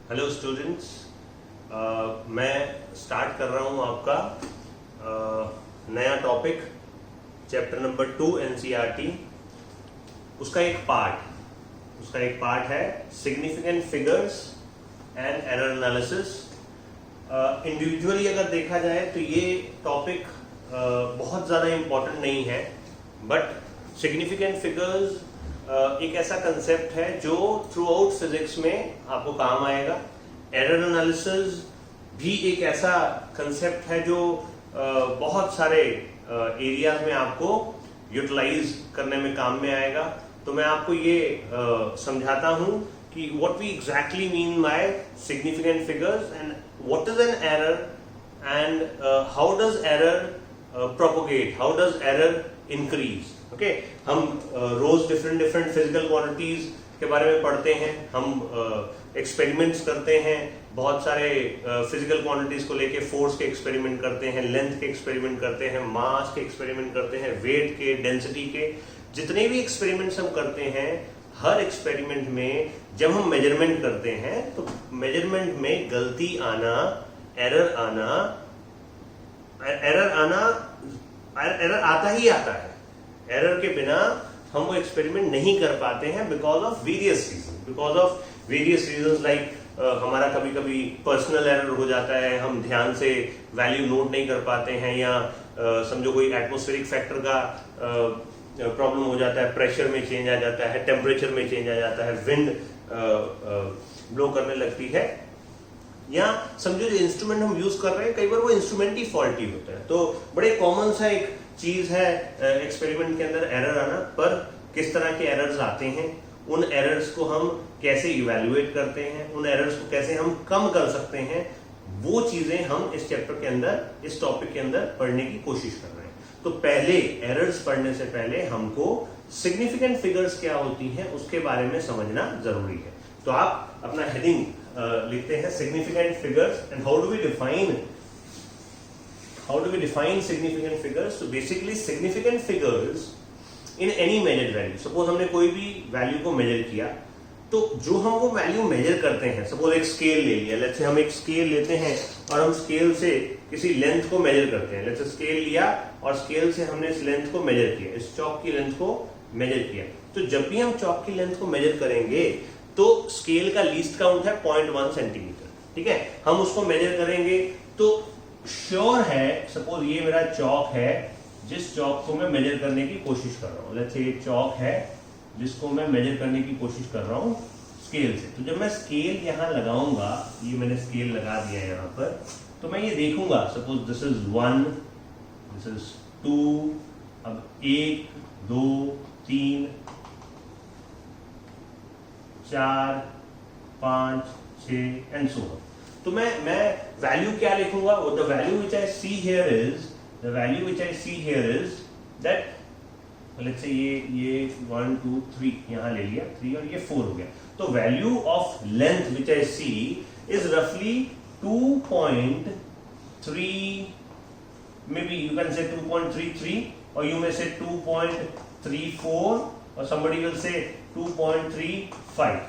Hello students, मैं start कर रहा हूँ आपका नया टॉपिक चैप्टर नंबर 2 एनसीईआरटी। उसका एक पार्ट है significant figures and error analysis. Individually अगर देखा जाए तो ये टॉपिक बहुत ज़्यादा इम्पोर्टेंट नहीं है, बट सिग्निफिकेंट फिगर्स एक ऐसा कंसेप्ट है जो थ्रू आउट फिजिक्स में आपको काम आएगा। एरर एनालिसिस भी एक ऐसा कंसेप्ट है जो बहुत सारे एरियाज में आपको यूटिलाइज करने में काम में आएगा। तो मैं आपको ये समझाता हूँ कि what we exactly mean by significant figures and what is an error and how does error propagate, how does error increase. Okay, हम रोज डिफरेंट फिजिकल क्वांटिटीज के बारे में पढ़ते हैं, हम एक्सपेरिमेंट्स करते हैं, बहुत सारे फिजिकल क्वांटिटीज को लेके फोर्स के एक्सपेरिमेंट करते हैं, लेंथ के एक्सपेरिमेंट करते हैं, मास के एक्सपेरिमेंट करते हैं, वेट के, डेंसिटी के। जितने भी एक्सपेरिमेंट्स हम करते हैं, हर एक्सपेरिमेंट में जब हम मेजरमेंट करते हैं तो मेजरमेंट में गलती आना, एरर आता ही आता है। एरर के बिना हम वो एक्सपेरिमेंट नहीं कर पाते हैं because of various reasons like हमारा कभी कभी पर्सनल एरर हो जाता है, हम ध्यान से वैल्यू नोट नहीं कर पाते हैं, या समझो कोई एटमॉस्फेरिक फैक्टर का प्रॉब्लम हो जाता है, प्रेशर में चेंज आ जाता है, टेम्परेचर में चेंज आ जाता है, विंड ब्लो करने लगती है, या समझो जो इंस्ट्रूमेंट हम यूज कर रहे हैं कई बार वो इंस्ट्रूमेंट ही फॉल्टी होता है। तो बड़े कॉमन सा एक चीज है एक्सपेरिमेंट के अंदर एरर आना। पर किस तरह के एरर्स आते हैं, उन एरर्स को हम कैसे इवैल्यूएट करते हैं, उन एरर्स को कैसे हम कम कर सकते हैं, वो चीजें हम इस चैप्टर के अंदर, इस टॉपिक के अंदर पढ़ने की कोशिश कर रहे हैं। तो पहले एरर्स पढ़ने से पहले हमको सिग्निफिकेंट फिगर्स क्या होती हैं उसके बारे में समझना जरूरी है। तो आप अपना हेडिंग लिखते हैं significant figures and how do we define significant figures? So basically significant figures in any measured value, suppose हमने कोई भी वैल्यू को मेजर किया, तो जो हम वो वैल्यू मेजर करते हैं, सपोज एक स्केल ले लिया, लेट्स से हम एक स्केल लेते हैं और हम स्केल से किसी लेंथ को मेजर करते हैं। लेट्स से स्केल लिया और स्केल से हमने इस लेंथ को मेजर किया, इस चौक की लेंथ को मेजर किया। तो जब भी हम चौक की लेंथ को मेजर करेंगे तो स्केल का लीस्ट काउंट है 0.1 सेंटीमीटर, ठीक है। हम उसको मेजर करेंगे तो श्योर है, सपोज ये मेरा चौक है जिस चौक को मैं मेजर करने की कोशिश कर रहा हूँ, लेट्स से ये चौक है जिसको मैं मेजर करने की कोशिश कर रहा हूँ स्केल से। तो जब मैं स्केल यहाँ लगाऊंगा, ये मैंने स्केल लगा दिया है यहाँ पर, तो मैं ये देखूंगा, suppose this is 1, this is 2, अब 1 2 3 4 5 6 एंड सो ऑन। तो मैं वैल्यू क्या लिखूंगा? The value which I see here is that let's say ये 1 2 3 यहां ले लिया, 3 और ये 4 हो गया। तो value of length which I see is रफली 2.3, maybe you can say 2.33 or you may say 2.34 or somebody will say 2.35।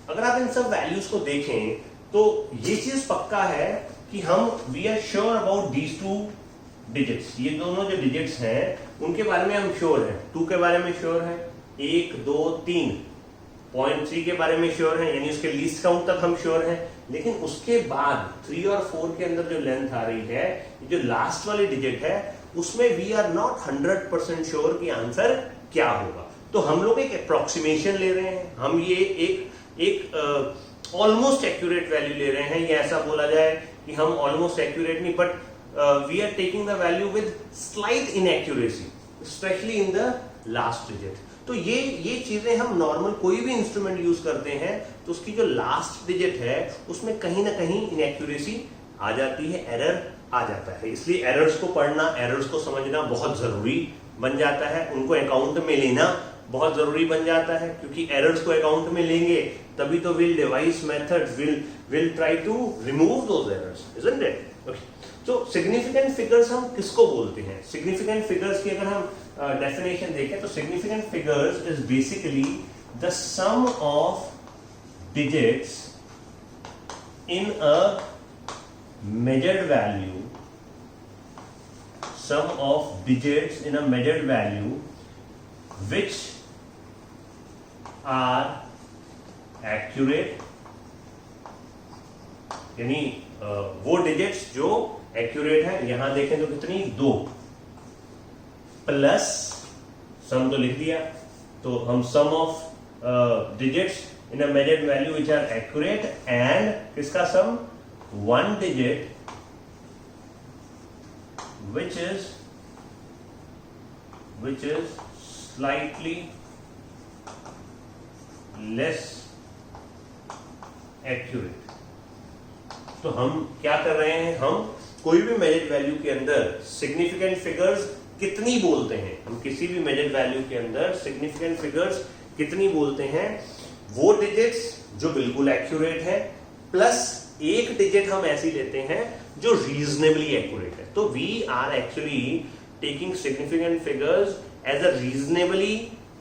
अगर आप इन सब वैल्यूज को देखें तो ये चीज पक्का है कि हम we are sure about these two digits. ये दोनों जो डिजिट्स हैं उनके बारे में हम श्योर हैं। 2 के बारे में श्योर है, 1 2 3, 0.3 के बारे में श्योर है, यानी उसके लीस्ट काउंट तक हम श्योर हैं। लेकिन उसके बाद 3 और 4 के अंदर जो लेंथ आ रही है, जो लास्ट वाली डिजिट है, उसमें वी आर नॉट 100% श्योर कि आंसर क्या होगा। तो हम लोग एक अप्रोक्सीमेशन ले रहे हैं, हम ये एक ऑलमोस्ट एक्यूरेट वैल्यू ले रहे हैं। ये ऐसा बोला जाए कि हम ऑलमोस्ट एक्यूरेट नहीं, but we are taking the value with slight inaccuracy, specially in the last digit. तो ये चीजें हम नॉर्मल कोई भी इंस्ट्रूमेंट यूज करते हैं तो उसकी जो लास्ट डिजिट है उसमें कहीं ना कहीं इनएक्यूरेसी आ जाती है, एरर आ जाता है। इसलिए एरर्स को पढ़ना, एरर्स को समझना बहुत जरूरी बन जाता है, उनको अकाउंट में लेना बहुत जरूरी बन जाता है, क्योंकि एरर्स को अकाउंट में लेंगे तभी तो will devise methods will try to remove those errors, isn't it? Okay, तो सिग्निफिकेंट फिगर्स हम किसको बोलते हैं? सिग्निफिकेंट फिगर्स की अगर हम डेफिनेशन देखें तो significant figures is basically the sum of digits in a measured value, sum of digits in a measured value which are accurate, यानी वो डिजिट्स जो एक्यूरेट है, यहां देखें तो कितनी 2 प्लस सम तो लिख दिया, तो हम sum of digits in a measured value which are accurate and किसका sum 1 digit which is slightly less accurate। तो हम क्या कर रहे हैं, हम कोई भी मेजर्ड वैल्यू के अंदर सिग्निफिकेंट फिगर्स कितनी बोलते हैं, हम किसी भी मेजर्ड वैल्यू के अंदर सिग्निफिकेंट फिगर्स कितनी बोलते हैं, वो डिजिट्स जो बिल्कुल एक्यूरेट है प्लस एक डिजिट हम ऐसी लेते हैं जो रीजनेबली एक्यूरेट है। तो we are actually taking significant figures as a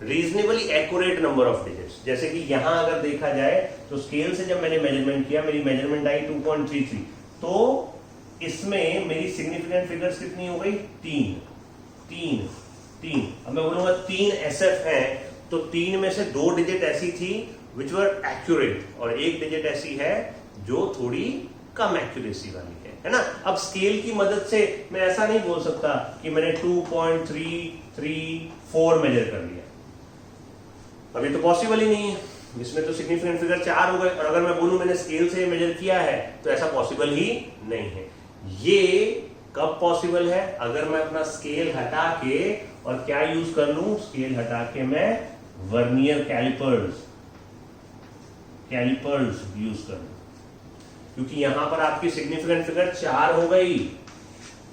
reasonably accurate number of digits. जैसे कि यहां अगर देखा जाए तो स्केल से जब मैंने मेजरमेंट किया, मेरी मेजरमेंट आई 2.33, तो इसमें मेरी सिग्निफिकेंट फिगर्स कितनी हो गई 3। अब मैं बोलूंगा 3 SF है, तो 3 में से 2 डिजिट ऐसी थी विच वर एक्यूरेट और एक डिजिट ऐसी है जो थोड़ी कम एक्यूरेसी वाली है ना। अब स्केल की मदद से मैं ऐसा नहीं बोल सकता कि मैंने 2.334 मेजर कर लिया, अभी तो पॉसिबल ही नहीं है, इसमें तो सिग्निफिकेंट फिगर 4 हो गए। और अगर मैं बोलूं मैंने स्केल से मेजर किया है तो ऐसा पॉसिबल ही नहीं है। ये कब पॉसिबल है, अगर मैं अपना स्केल हटा के और क्या यूज कर लूं, स्केल हटा के मैं वर्नियर कैलिपर्स यूज कर लूं, क्योंकि यहां पर आपकी सिग्निफिकेंट फिगर 4 हो गई।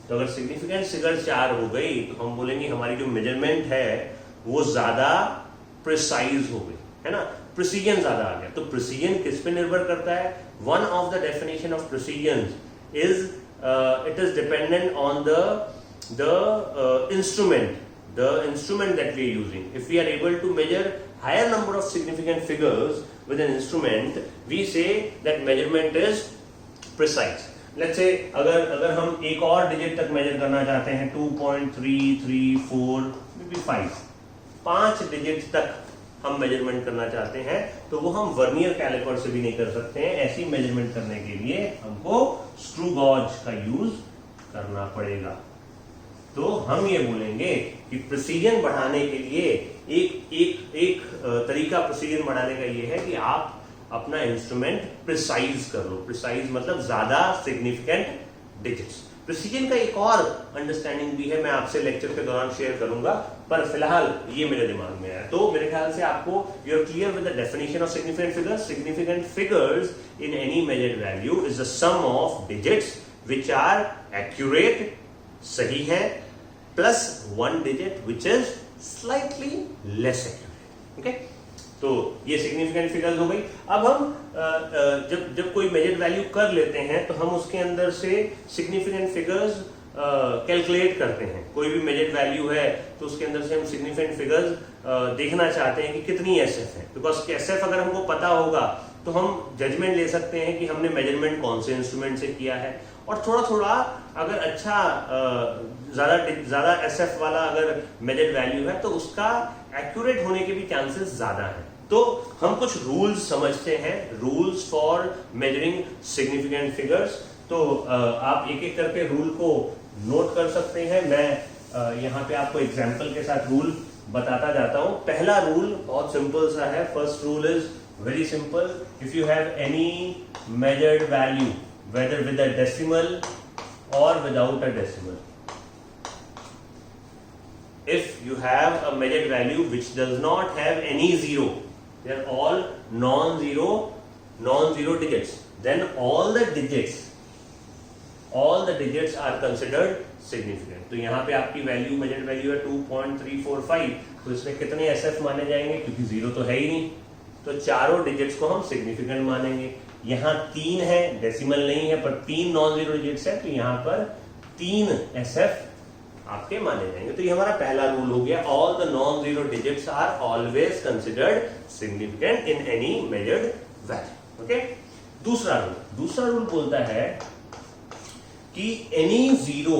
तो अगर सिग्निफिकेंट फिगर 4 हो गई तो हम बोलेंगे हमारी जो मेजरमेंट है वो ज्यादा प्रिसाइज हो गई, है ना, प्रिसीजन ज्यादा आ गया। तो प्रिसीजन किस पे निर्भर करता है, one of the definition of precision is it is dependent on the instrument that we are using. If we are able to measure higher number of significant figures with an instrument, we say that measurement is precise. Let's say अगर हम एक और digit तक major करना चाहते हैं 2.334 maybe 5 digit तक हम मेजरमेंट करना चाहते हैं, तो वो हम वर्नियर कैलिपर से भी नहीं कर सकते हैं। ऐसी मेजरमेंट करने के लिए हमको स्क्रू गॉज का यूज करना पड़ेगा। तो हम ये बोलेंगे कि प्रिसीजन बढ़ाने के लिए एक तरीका प्रिसीजन बढ़ाने का ये है कि आप अपना इंस्ट्रूमेंट प्रिसाइज कर लो। प्रिसाइज मतलब ज्यादा सिग्निफिकेंट डिजिट्स। प्रिसीजन का एक और अंडरस्टैंडिंग भी है, मैं आपसे लेक्चर के दौरान शेयर करूंगा, पर फिलहाल ये मेरे दिमाग में है। तो मेरे ख्याल से आपको you are clear with the definition of significant figures. Significant figures in any measured value is the sum of digits which are accurate, सही है, plus 1 digit which is slightly less accurate. Okay, तो ये significant figures हो गई। अब हम जब कोई मेजर्ड वैल्यू कर लेते हैं तो हम उसके अंदर से सिग्निफिकेंट फिगर्स कैलकुलेट करते हैं। कोई भी मेजर्ड वैल्यू है तो उसके अंदर से हम सिग्निफिकेंट फिगर्स देखना चाहते हैं कि कितनी SF है। बिकॉज SF अगर हमको पता होगा तो हम जजमेंट ले सकते हैं कि हमने मेजरमेंट कौन से इंस्ट्रूमेंट से किया है। और थोड़ा अगर अच्छा ज्यादा SF वाला अगर मेजर्ड वैल्यू है तो उसका एक्यूरेट होने के भी चांसेस ज्यादा हैं। तो हम कुछ रूल्स समझते हैं, rules for measuring significant figures. तो आप एक एक करके रूल को नोट कर सकते हैं। मैं यहाँ पे आपको एग्जांपल के साथ रूल बताता जाता हूँ। पहला रूल बहुत सिंपल सा है। First rule is very simple. If you have any measured value whether with a decimal or without a decimal, if you have a measured value which does not have any zero, they are all non-zero digits, then all the digits are considered significant। तो यहाँ पे आपकी value measured value है 2.345, तो इसमें कितने SF माने जाएंगे, क्योंकि जीरो तो है ही नहीं, तो चारों डिजिट्स को हम सिग्निफिकेंट मानेंगे। यहाँ 3 है, डेसिमल नहीं है, पर 3 नॉन जीरो डिजिट्स है, तो यहाँ पर 3 SF आपके माने जाएंगे। तो ये हमारा पहला रूल हो गया, all the non zero digits are always considered significant in any measured value. Okay, दूसरा रूल बोलता है कि एनी जीरो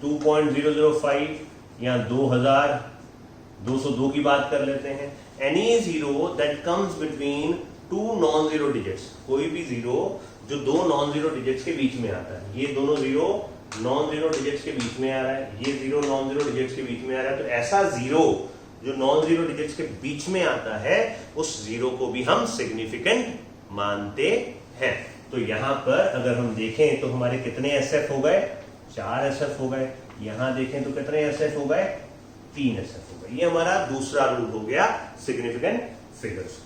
2.005 या 2,202 की बात कर लेते हैं। Any zero that comes between two non zero digits, कोई भी जीरो जो दो नॉन जीरो डिजिट्स के बीच में आता है, ये दोनों जीरो नॉन जीरो डिजिट्स के बीच में आ रहा है, ये जीरो नॉन जीरो डिजिट्स के बीच में आ रहा है, तो ऐसा जीरो जो नॉन जीरो डिजिट्स के बीच में आता है उस जीरो को भी हम सिग्निफिकेंट मानते हैं। तो यहां पर अगर हम देखें तो हमारे कितने एसएफ हो गए, 4 एसएफ हो गए। यहां देखें तो कितने एसएफ हो गए, 3 एसएफ हो गए। ये हमारा दूसरा रूल हो गया सिग्निफिकेंट फिगर्स का।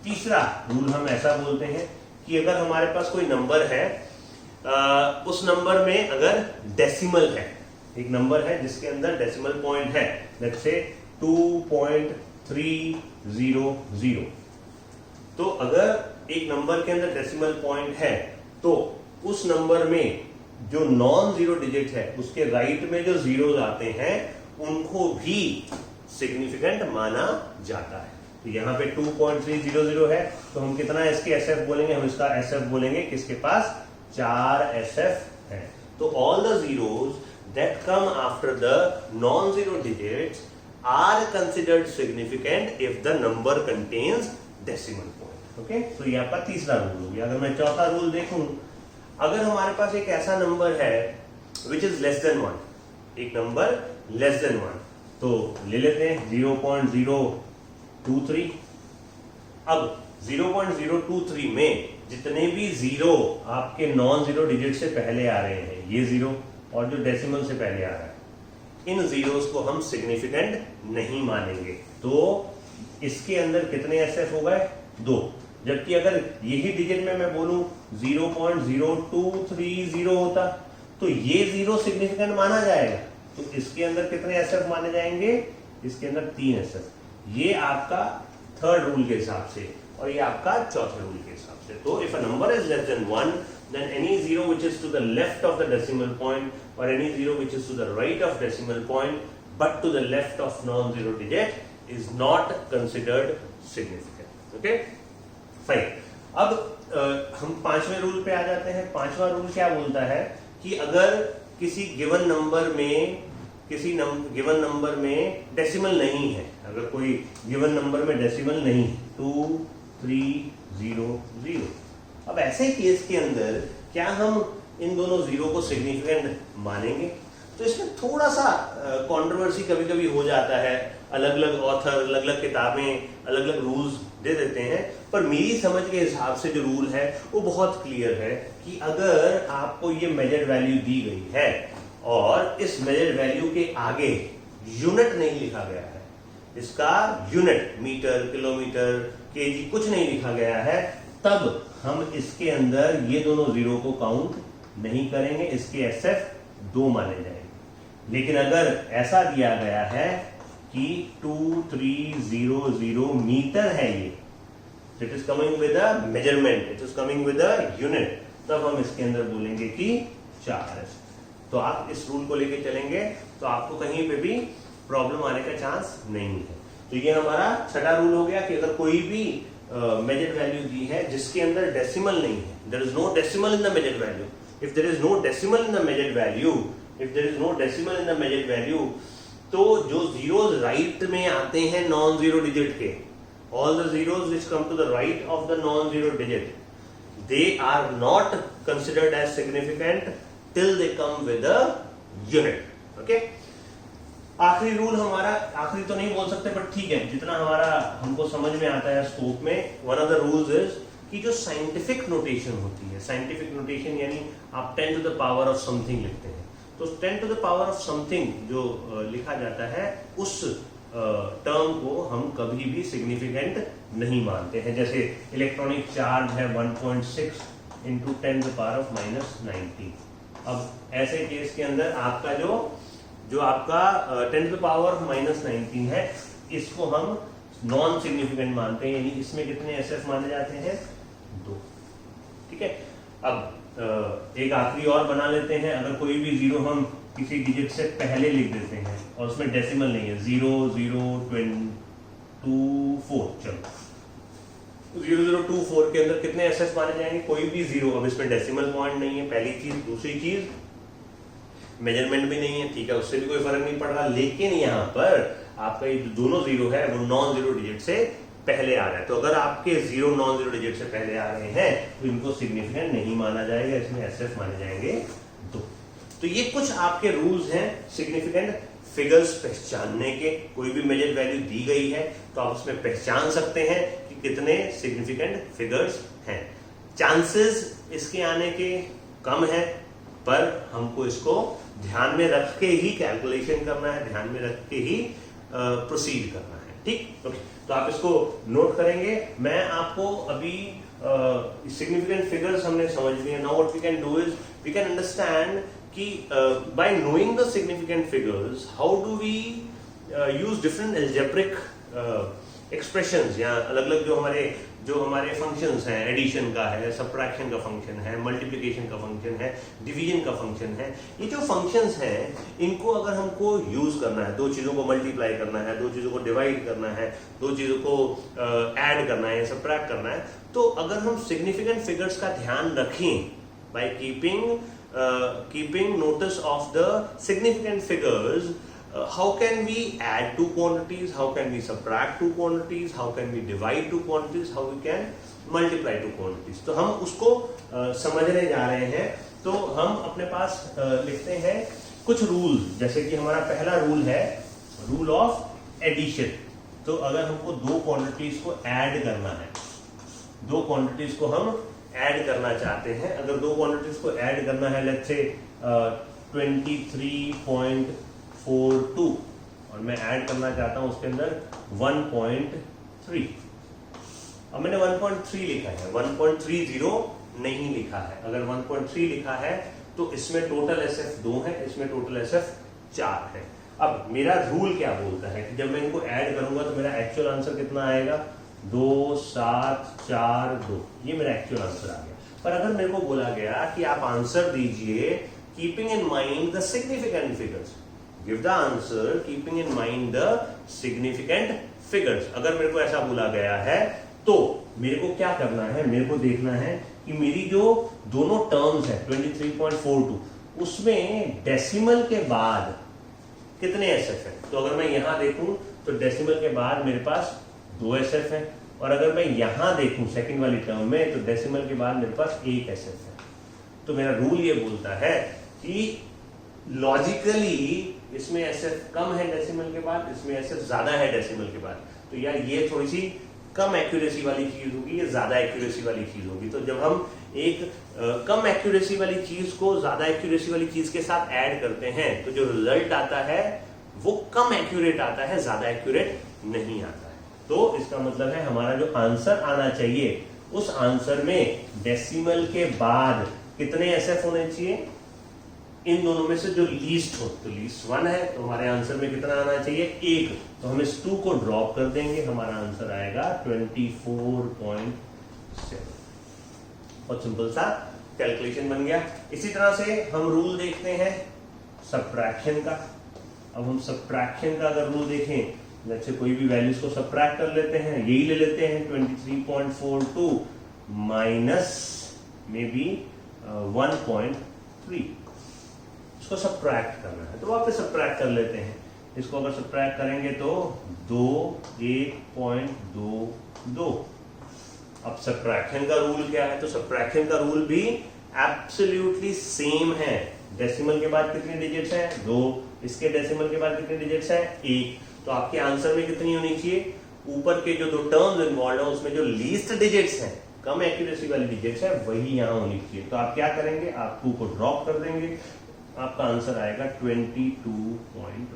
तीसरा रूल हम ऐसा बोलते हैं कि अगर हमारे पास कोई नंबर है, उस नंबर में अगर डेसिमल है, एक नंबर है जिसके अंदर डेसिमल पॉइंट है, लेट्स से 2.300, तो अगर एक नंबर के अंदर डेसिमल पॉइंट है तो उस नंबर में जो नॉन जीरो डिजिट है उसके राइट में जो जीरोस आते हैं उनको भी सिग्निफिकेंट माना जाता है। तो यहाँ पे 2.300 है तो हम कितना इसके एसएफ बोलेंगे, हम इसका एसएफ बोलेंगे किसके पास, 4 एसएफ है। तो all the zeros that come after the non zero digits are considered significant if the number contains decimal point. Okay, तो ये आपका तीसरा रूल हो गया। अगर मैं चौथा रूल देखूं, अगर हमारे पास एक ऐसा नंबर है विच इज लेस देन 1, एक नंबर लेस देन 1, तो ले लेते हैं 0.023। अब 0.023 में जितने भी जीरो आपके नॉन जीरो डिजिट से पहले आ रहे हैं, ये जीरो और जो डेसिमल से पहले आ रहा है, इन जीरोस को हम सिग्निफिकेंट नहीं मानेंगे। तो इसके अंदर कितने एसएफ हो गए, 2। जबकि अगर यही डिजिट में मैं बोलूं 0.0230 होता तो ये जीरो सिग्निफिकेंट माना जाएगा। तो इसके अंदर कितने एसएफ माने जाएंगे, इसके अंदर 3 एसएफ। ये आपका थर्ड रूल के हिसाब से और ये आपका चौथे रूल के हिसाब से। तो if a number is less than 1 then any zero which is to the left of the decimal point or any zero which is to the right of decimal point but to the left of non-zero digit is not considered significant. Okay, fine. अब हम पांचवें rule पे आ जाते हैं। पांचवा rule क्या बोलता है कि अगर किसी गिवन नंबर में डेसिमल नहीं है, अगर कोई गिवन नंबर में डेसिमल नहीं है, 2300, अब ऐसे केस के अंदर क्या हम इन दोनों जीरो को सिग्निफिकेंट मानेंगे? तो इसमें थोड़ा सा कंट्रोवर्सी कभी कभी हो जाता है। अलग अलग ऑथर, अलग अलग किताबें अलग अलग रूल्स दे देते हैं, पर मेरी समझ के हिसाब से जो रूल है वो बहुत क्लियर है कि अगर आपको ये मेजर्ड वैल्यू दी गई है और इस मेजर्ड वैल्यू के आगे यूनिट नहीं लिखा गया है, इसका यूनिट मीटर, किलोमीटर, केजी कुछ नहीं लिखा गया है, तब हम इसके अंदर ये दोनों जीरो को काउंट नहीं करेंगे, इसके एसएफ 2 माने जाएंगे। लेकिन अगर ऐसा दिया गया है कि 2300 मीटर है, ये it is coming with a measurement, it is coming with a unit, तब हम इसके अंदर बोलेंगे कि 4 एसएफ। तो आप इस रूल को लेके चलेंगे तो आपको कहीं पे भी प्रॉब्लम आने का चांस नहीं है। तो ये हमारा छठा रूल हो गया कि अगर कोई भी मेजर्ड वैल्यू दी है जिसके अंदर डेसिमल नहीं है, there is no decimal in the measured value, if there is no decimal in the measured value, if there is no decimal in the measured value, तो जो जीरोस राइट में आते हैं नॉन जीरो डिजिट के, all the zeros which come to the right of the non zero digit, they are not considered as significant till they come with a unit. Okay, आखिरी rule हमारा, आखिरी तो नहीं बोल सकते बट ठीक है, जितना हमारा हमको समझ में आता है स्कोप में, one of the rules is कि जो साइंटिफिक नोटेशन होती है, साइंटिफिक नोटेशन यानी आप 10 to the power of something लिखते हैं, तो 10 to the power of something जो लिखा जाता है उस टर्म को हम कभी भी सिग्निफिकेंट नहीं मानते हैं। जैसे इलेक्ट्रॉनिक चार्ज है 1.6 into 10 to the power of -19। अब ऐसे केस के अंदर आपका जो आपका 10 टू द पावर ऑफ -19 है, इसको हम नॉन सिग्निफिकेंट मानते हैं, यानी इसमें कितने एसएफ माने जाते हैं, 2। ठीक है, अब एक आखिरी और बना लेते हैं। अगर कोई भी जीरो हम किसी डिजिट से पहले लिख देते हैं और उसमें डेसिमल नहीं है, 0, 0, 0.0024। चलो 0024 के अंदर कितने एसएफ माने जाएंगे? कोई भी जीरो। अब इसमें डेसिमल पॉइंट नहीं है, पहली चीज। दूसरी चीज मेजरमेंट भी नहीं है, ठीक है, उससे भी कोई फर्क नहीं पड़ रहा। लेकिन यहाँ पर आपका ये दोनों जीरो है वो नॉन जीरो डिजिट से पहले आ रहा है। तो अगर आपके जीरो नॉन जीरो डिजिट से पहले आ रहे हैं तो इनको सिग्निफिकेंट नहीं माना जाएगा, इसमें एसएफ माने जाएंगे 2। तो ये कुछ आपके रूल्स हैं सिग्निफिकेंट फिगर्स पहचानने के। कोई भी मेजर वैल्यू दी गई है तो आप उसमें पहचान सकते हैं कि कितने सिग्निफिकेंट फिगर्स हैं। चांसेस इसके आने के कम है, पर हमको इसको ध्यान में रख के ही कैलकुलेशन करना है, ध्यान में रख के ही प्रोसीड करना है, ठीक। ओके, तो आप इसको नोट करेंगे। मैं आपको अभी सिग्निफिकेंट फिगर्स हमने समझ लिए। Now what we can do is we can understand कि by knowing the significant figures how do we use different algebraic expressions, या अलग अलग जो हमारे फंक्शंस हैं। एडिशन का है, सब्ट्रैक्शन का फंक्शन है, मल्टीप्लिकेशन का फंक्शन है, डिवीजन का फंक्शन है। ये जो फंक्शंस हैं इनको अगर हमको यूज करना है, दो चीजों को मल्टीप्लाई करना है, दो चीजों को डिवाइड करना है, दो चीजों को ऐड करना है, सब्ट्रैक्ट करना है, तो अगर हम सिग्निफिकेंट फिगर्स का ध्यान रखें by keeping notice of the significant figures, how can we add two quantities, how can we subtract two quantities, how can we divide two quantities, how we can multiply two quantities। तो हम उसको समझने जा रहे हैं। तो हम अपने पास लिखते हैं कुछ रूल, जैसे कि हमारा पहला रूल है रूल ऑफ एडिशन। तो अगर हमको दो क्वांटिटीज को ऐड करना है, दो क्वांटिटीज को हम ऐड करना चाहते हैं, अगर दो क्वांटिटीज को ऐड करना है, लेट्स से 23.42 और मैं ऐड करना चाहता हूं उसके अंदर 1.3। अब मैंने 1.3 लिखा है, 1.30 नहीं लिखा है। अगर 1.3 लिखा है तो इसमें टोटल एसएफ 2 है, इसमें टोटल एसएफ 4 है। अब मेरा रूल क्या बोलता है कि जब मैं इनको ऐड करूंगा तो मेरा एक्चुअल आंसर कितना आएगा? 2 7 4 2, ये मेरा एक्चुअल आंसर आ गया। पर अगर मेरे को बोला गया कि आप आंसर दीजिए keeping in mind the significant figures, give the answer keeping in mind the significant figures, अगर मेरे को ऐसा बोला गया है तो मेरे को क्या करना है? मेरे को देखना है कि मेरी जो दोनों टर्म्स है 23.42 उसमें डेसिमल के बाद कितने एसएफ है। तो अगर मैं यहां देखूं तो डेसिमल के बाद मेरे पास 2 एसएफ है, और अगर मैं यहां देखूं सेकंड वाली टर्म में तो डेसिमल के बाद मेरे पास 1 एसएफ है। तो मेरा रूल ये बोलता है कि लॉजिकली इसमें एसएफ कम है डेसिमल के बाद, इसमें एसएफ ज्यादा है डेसिमल के बाद। तो यार ये थोड़ी सी कम एक्यूरेसी वाली चीज होगी, ये ज्यादा एक्यूरेसी वाली चीज होगी। तो जब हम एक कम एक्यूरेसी वाली चीज को ज्यादा एक्यूरेसी वाली चीज के साथ ऐड करते हैं तो जो रिजल्ट आता है वो कम एक्यूरेट आता है, ज्यादा एक्यूरेट नहीं आता है। तो इसका मतलब है हमारा जो आंसर आना चाहिए उस आंसर में डेसिमल के बाद कितने एसएफ होने चाहिए? इन दोनों में से जो लीस्ट हो, तो लीस्ट 1 है, तो हमारे आंसर में कितना आना चाहिए? 1। तो हम इस 2 को ड्रॉप कर देंगे, हमारा आंसर आएगा 24.7। बहुत सिंपल सा कैलकुलेशन बन गया। इसी तरह से हम रूल देखते हैं सब्ट्रैक्शन का। अब हम सब्ट्रैक्शन का अगर रूल देखें, जैसे कोई भी वैल्यूज को सब्ट्रैक्ट कर लेते हैं, यही ले लेते हैं 23.42 माइनस मे बी 1.3, इसको सब्ट्रैक्ट करना है। तो वापस सब्ट्रैक्ट कर लेते हैं। इसको अगर सब्ट्रैक्ट करेंगे तो 2 1.22। अब सब्ट्रैक्शन का रूल क्या है? तो सब्ट्रैक्शन का रूल भी एब्सोल्युटली सेम है। डेसिमल के बाद कितने डिजिट्स हैं? 2। इसके डेसिमल के बाद कितने डिजिट्स हैं? 1। तो आपके आंसर में कितनी होनी चाहिए? ऊपर के जो 2 टर्म्स इन्वॉल्व है उसमें जो लीस्ट डिजिट्स हैं, कम एक्यूरेसी वाली डिजिट्स है, वही यहां होनी चाहिए। तो आप क्या करेंगे? आप 2 को ड्रॉप कर देंगे, आपका आंसर आएगा 22.1।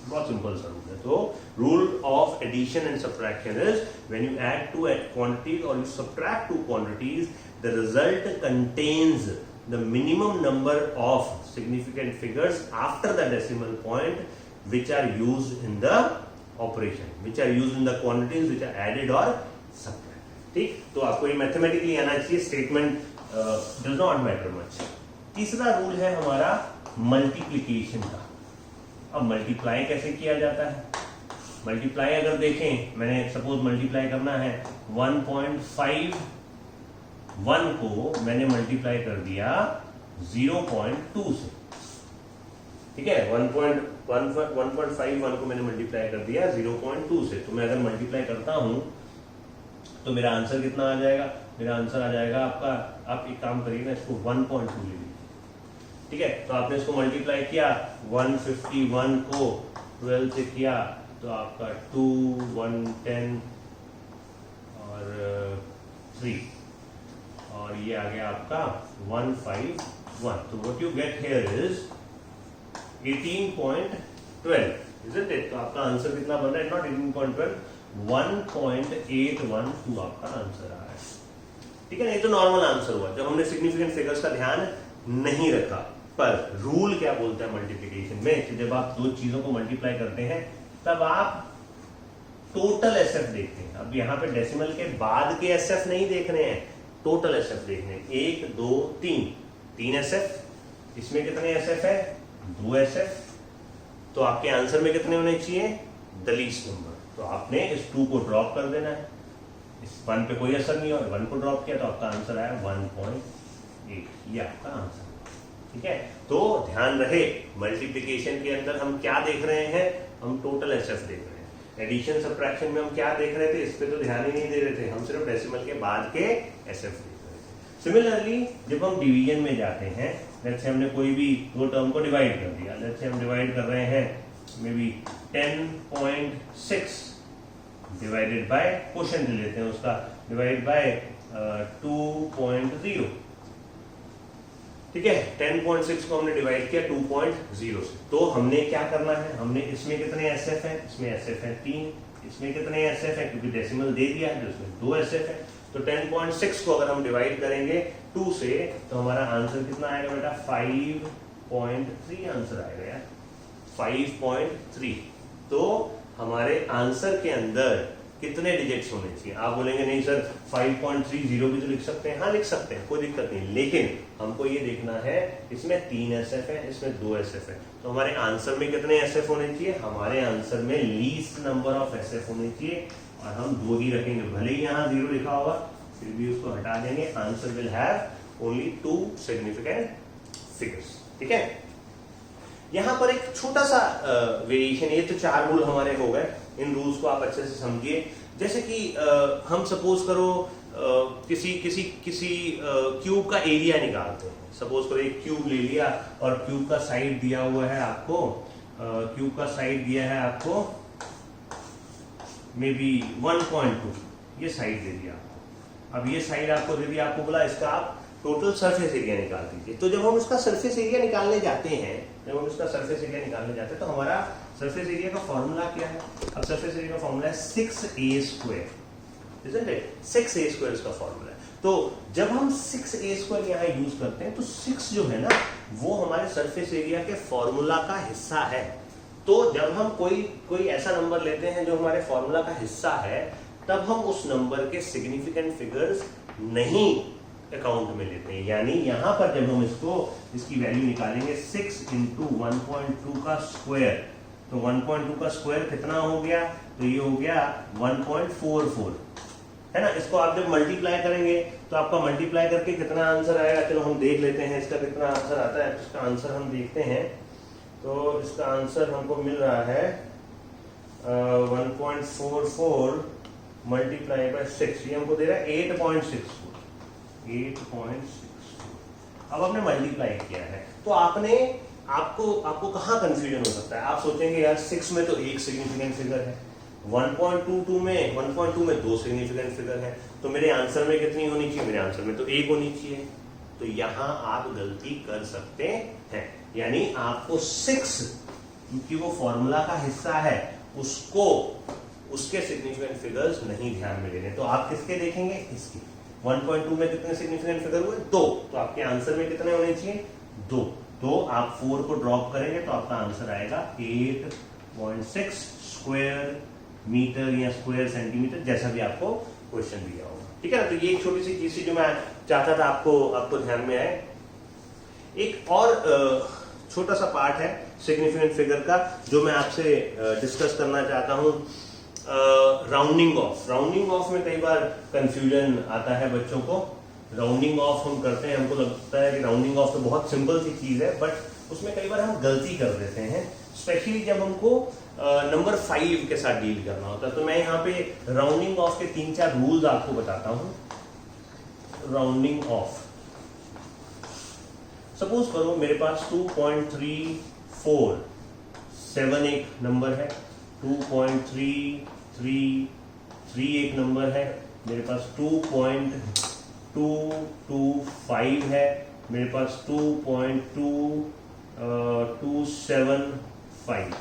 बहुत सिंपल सा रूल है। तो rule of addition and subtraction is when you add 2 quantities और you subtract 2 quantities, the result contains the minimum number of significant figures after the decimal point which are used in the operation, which are used in the quantities which are added or subtracted। ठीक, तो आपको ये mathematically आना चाहिए। Statement does not matter much. तीसरा rule है हमारा multiplication का। अब मल्टीप्लाई कैसे किया जाता है? मल्टीप्लाई अगर देखें, मैंने सपोज मल्टीप्लाई करना है 1.51 को मैंने मल्टीप्लाई कर दिया 0.2 से, ठीक है। 1.51 को मैंने मल्टीप्लाई कर दिया 0.2 से। तो मैं अगर मल्टीप्लाई करता हूं तो मेरा आंसर कितना आ जाएगा? मेरा आंसर आ जाएगा आपका, आप एक काम करिए ना, इसको 1.2 ले लीजिए, ठीक है। तो आपने इसको मल्टीप्लाई किया, 151 को 12 से किया तो आपका 2, 110 और 3 और ये आ गया आपका 151। तो what you get here is 18.12, isn't it? तो आपका आंसर कितना बन रहा है? नॉट 18.12, 1.812 आपका आंसर आ रहा है, ठीक है ना। ये तो नॉर्मल आंसर हुआ जब हमने सिग्निफिकेंट फिगर्स का ध्यान नहीं रखा। पर रूल क्या बोलता है मल्टीप्लिकेशन में कि जब आप दो चीजों को मल्टीप्लाई करते हैं तब आप टोटल एसएफ देखते हैं। अब यहाँ पे डेसिमल के बाद के एसएफ नहीं देख रहे हैं, टोटल एसएफ देख रहे हैं। 1, 2, 3 एसएफ, इसमें कितने एसएफ है? 2 एसएफ। तो आपके आंसर में कितने होने चाहिए? The least number. तो आपने इस 2 को ड्रॉप कर देना है, इस 1 पे कोई असर नहीं हुआ, 1 को ड्रॉप किया तो आपका आंसर आया 1.8, ये आपका आंसर, ठीक है। तो ध्यान रहे मल्टीप्लिकेशन के अंदर हम क्या देख रहे हैं? हम टोटल एसएफ देख रहे हैं। एडिशन सब्ट्रैक्शन में हम क्या देख रहे थे? इस पे तो ध्यान ही नहीं दे रहे थे, हम सिर्फ डेसिमल के बाद के एसएफ देख रहे थे। सिमिलरली जब हम डिवीजन में जाते हैं, लेट्स से हमने कोई भी दो टर्म को डिवाइड कर दिया, लेट्स से हम डिवाइड कर रहे हैं may be 10.6 divided by, quotient लेते हैं उसका, डिवाइड बाय 2.0, ठीक है। 10.6 को हमने डिवाइड किया 2.0 से। तो हमने क्या करना है? हमने इसमें कितने एसएफ है? इसमें एसएफ है 3, इसमें कितने एसएफ है? क्योंकि डेसिमल दे दिया है तो इसमें 2 एसएफ है। तो 10.6 को अगर हम डिवाइड करेंगे 2 से तो हमारा आंसर कितना आएगा बेटा? 5.3 आंसर आएगा यार, 5.3। तो हमारे आंसर के अंदर कितने डिजिट्स होने चाहिए? आप बोलेंगे नहीं सर 5.30 भी तो लिख सकते हैं। हाँ लिख सकते हैं, कोई दिक्कत नहीं, लेकिन हमको ये देखना है इसमें 3 एसएफ है, इसमें 2 एसएफ है। तो हमारे आंसर में कितने एसएफ होने चाहिए? हमारे आंसर में लीस्ट नंबर ऑफ एसएफ होने चाहिए और हम 2 ही रखेंगे। भले ही यहाँ 0 लिखा होगा फिर भी उसको हटा देंगे। Answer will have only 2 significant figures, ठीक है। यहाँ पर एक छोटा सा वेरिएशन, ये तो 4 रूल हमारे हो गए, इन रूल्स को आप अच्छे से समझिए। जैसे कि हम सपोज करो किसी क्यूब का एरिया निकालते हैं। सपोज करो एक क्यूब ले लिया और क्यूब का साइड दिया हुआ है आपको, क्यूब का साइड दिया है आपको मे बी 1.2, ये साइड दे दिया आपको। अब ये साइड आपको दे दिया, आपको बोला इसका आप टोटल सरफेस एरिया निकाल दीजिए। तो जब हम इसका सरफेस एरिया निकालने जाते हैं, तो हमारा सरफेस एरिया का फॉर्मूला क्या है? अब सरफेस एरिया का फॉर्मूला है 6a², isn't it? 6a² इसका फॉर्मूला है। तो जब हम 6a² यहाँ यूज करते हैं तो 6 जो है ना वो हमारे सरफेस एरिया के फॉर्मूला का हिस्सा है। तो जब हम कोई ऐसा नंबर लेते हैं जो हमारे फॉर्मूला का हिस्सा है, तब हम उस नंबर के सिग्निफिकेंट फिगर्स नहीं अकाउंट में लेते हैं। यानी यहां पर जब हम इसकी वैल्यू निकालेंगे 6 × 1.2 का स्क्वायर, तो 1.2 का स्क्वायर कितना हो गया? तो ये हो गया 1.44, है ना। इसको आप जब मल्टीप्लाई करेंगे तो आपका मल्टीप्लाई करके कितना आंसर आएगा? चलो हम देख लेते हैं इसका कितना आंसर आता है। इसका आंसर हम देखते हैं, तो इसका आंसर हमको मिल रहा है 1.44 मल्टीप्लाई बाय 6, ये हमको दे रहा है 8.64। अब आपने मल्टीप्लाई किया है तो आपको कहाँ कंफ्यूजन हो सकता है? आप सोचेंगे यार 6 में तो एक सिग्निफिकेंट फिगर है, 1.22 में 2 सिग्निफिकेंट फिगर है, तो मेरे आंसर में कितनी होनी चाहिए? मेरे आंसर में तो 1 होनी चाहिए। तो यहां आप गलती कर सकते हैं, यानी आपको 6 क्योंकि वो फॉर्मूला का हिस्सा है उसके सिग्निफिकेंट फिगर्स नहीं ध्यान में लेने। तो आप किसके देखेंगे? इसके। 1.2 में कितने सिग्निफिकेंट फिगर हुए? 2। तो आपके आंसर में कितने होने चाहिए? 2। तो आप 4 को ड्रॉप करेंगे तो आपका आंसर आएगा 8.6 स्क्वायर मीटर या स्क्वायर सेंटीमीटर, जैसा भी आपको क्वेश्चन दिया होगा, ठीक है ना। तो ये एक छोटी सी चीज थी जो मैं चाहता था आपको ध्यान में आए। एक और छोटा सा पार्ट है, सिग्निफिकेंट फिगर का जो मैं आपसे डिस्कस करना चाहता हूँ, राउंडिंग ऑफ। राउंडिंग ऑफ में कई बार कंफ्यूजन आता है बच्चों को। राउंडिंग ऑफ हम करते हैं, हमको लगता है कि राउंडिंग ऑफ तो बहुत सिंपल सी चीज है, बट उसमें कई बार हम गलती कर देते हैं, स्पेशली जब हमको नंबर 5 के साथ डील करना होता है। तो मैं यहाँ पे राउंडिंग ऑफ के 3-4 रूल्स आपको बताता हूँ। राउंडिंग ऑफ, सपोज करो मेरे पास 2.3471 एक नंबर है, 2.333 एक नंबर है, मेरे पास 2.225 है, मेरे पास 2.2275।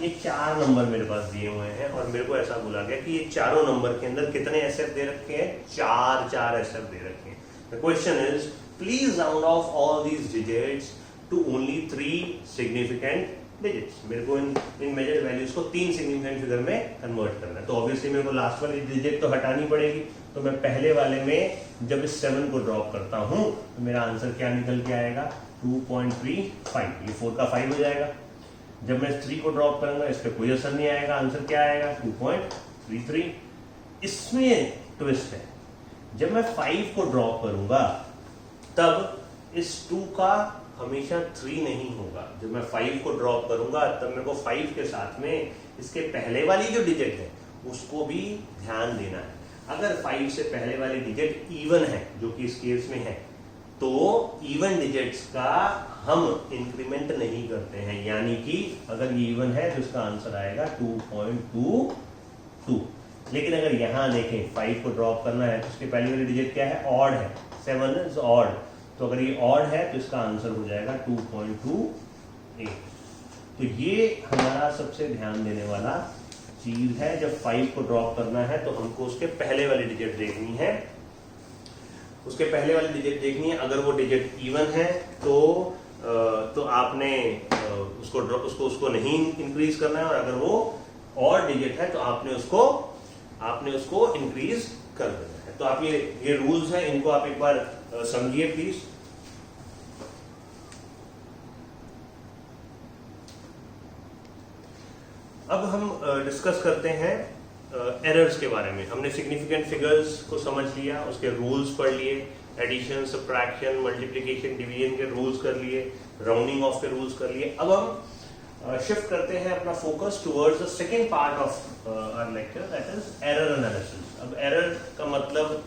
ये 4 नंबर मेरे पास दिए हुए हैं और मेरे को ऐसा बोला गया कि ये चारों नंबर के अंदर कितने एसएफ दे रखे हैं, 4 एसएफ दे रखे हैं। The question is please round off all these digits to only 3 significant digits. मेरे को इन मेजर्ड वैल्यूज को 3 सिग्निफिकेंट फिगर में कन्वर्ट करना है। तो ऑब्वियसली मेरे को लास्ट वाली डिजिट तो हटानी पड़ेगी, तो मैं पहले वाले में जब इस 7 को ड्रॉप करता हूं तो मेरा आंसर क्या निकल के आएगा, 2.35। ये 4 का 5 हो जाएगा। जब मैं 3 को ड्रॉप करूंगा इस पर कोई असर नहीं आएगा, आंसर क्या आएगा, 2.33। इसमें ट्विस्ट है, जब मैं 5 को ड्रॉप करूंगा तब इस 2 का हमेशा 3 नहीं होगा। जब मैं 5 को ड्रॉप करूंगा तब मेरे को 5 के साथ में इसके पहले वाली जो डिजिट है उसको भी ध्यान देना है। अगर 5 से पहले वाली डिजिट इवन है, जो कि इस केस में है, तो इवन डिजिट्स का हम इंक्रीमेंट नहीं करते हैं, यानी कि अगर ये इवन है तो इसका आंसर आएगा 2.22। लेकिन अगर यहां देखें 5 को ड्रॉप करना है तो इसके पहली वाली डिजिट क्या है, ऑड है, 7 इज ऑड। तो अगर ये ऑड है तो इसका आंसर हो जाएगा 2.28। तो ये हमारा सबसे ध्यान देने वाला चीज है। जब 5 को ड्रॉप करना है तो हमको उसके पहले वाली डिजिट देखनी है, उसके पहले वाली डिजिट देखनी है। अगर वो डिजिट इवन है तो आपने उसको नहीं इंक्रीज करना है, और अगर वो ऑड डिजिट है तो आपने उसको इंक्रीज कर देना है। तो आप ये रूल्स हैं, इनको आप एक बार समझिए प्लीज। अब हम डिस्कस करते हैं एरर्स के बारे में। हमने सिग्निफिकेंट फिगर्स को समझ लिया, उसके रूल्स पढ़ लिए, एडिशन, सब्ट्रैक्शन, मल्टीप्लिकेशन, डिवीजन के रूल्स कर लिए, राउंडिंग ऑफ के रूल्स कर लिए। अब हम शिफ्ट करते हैं अपना focus towards the second part of our lecture, that is error analysis. अब एरर का मतलब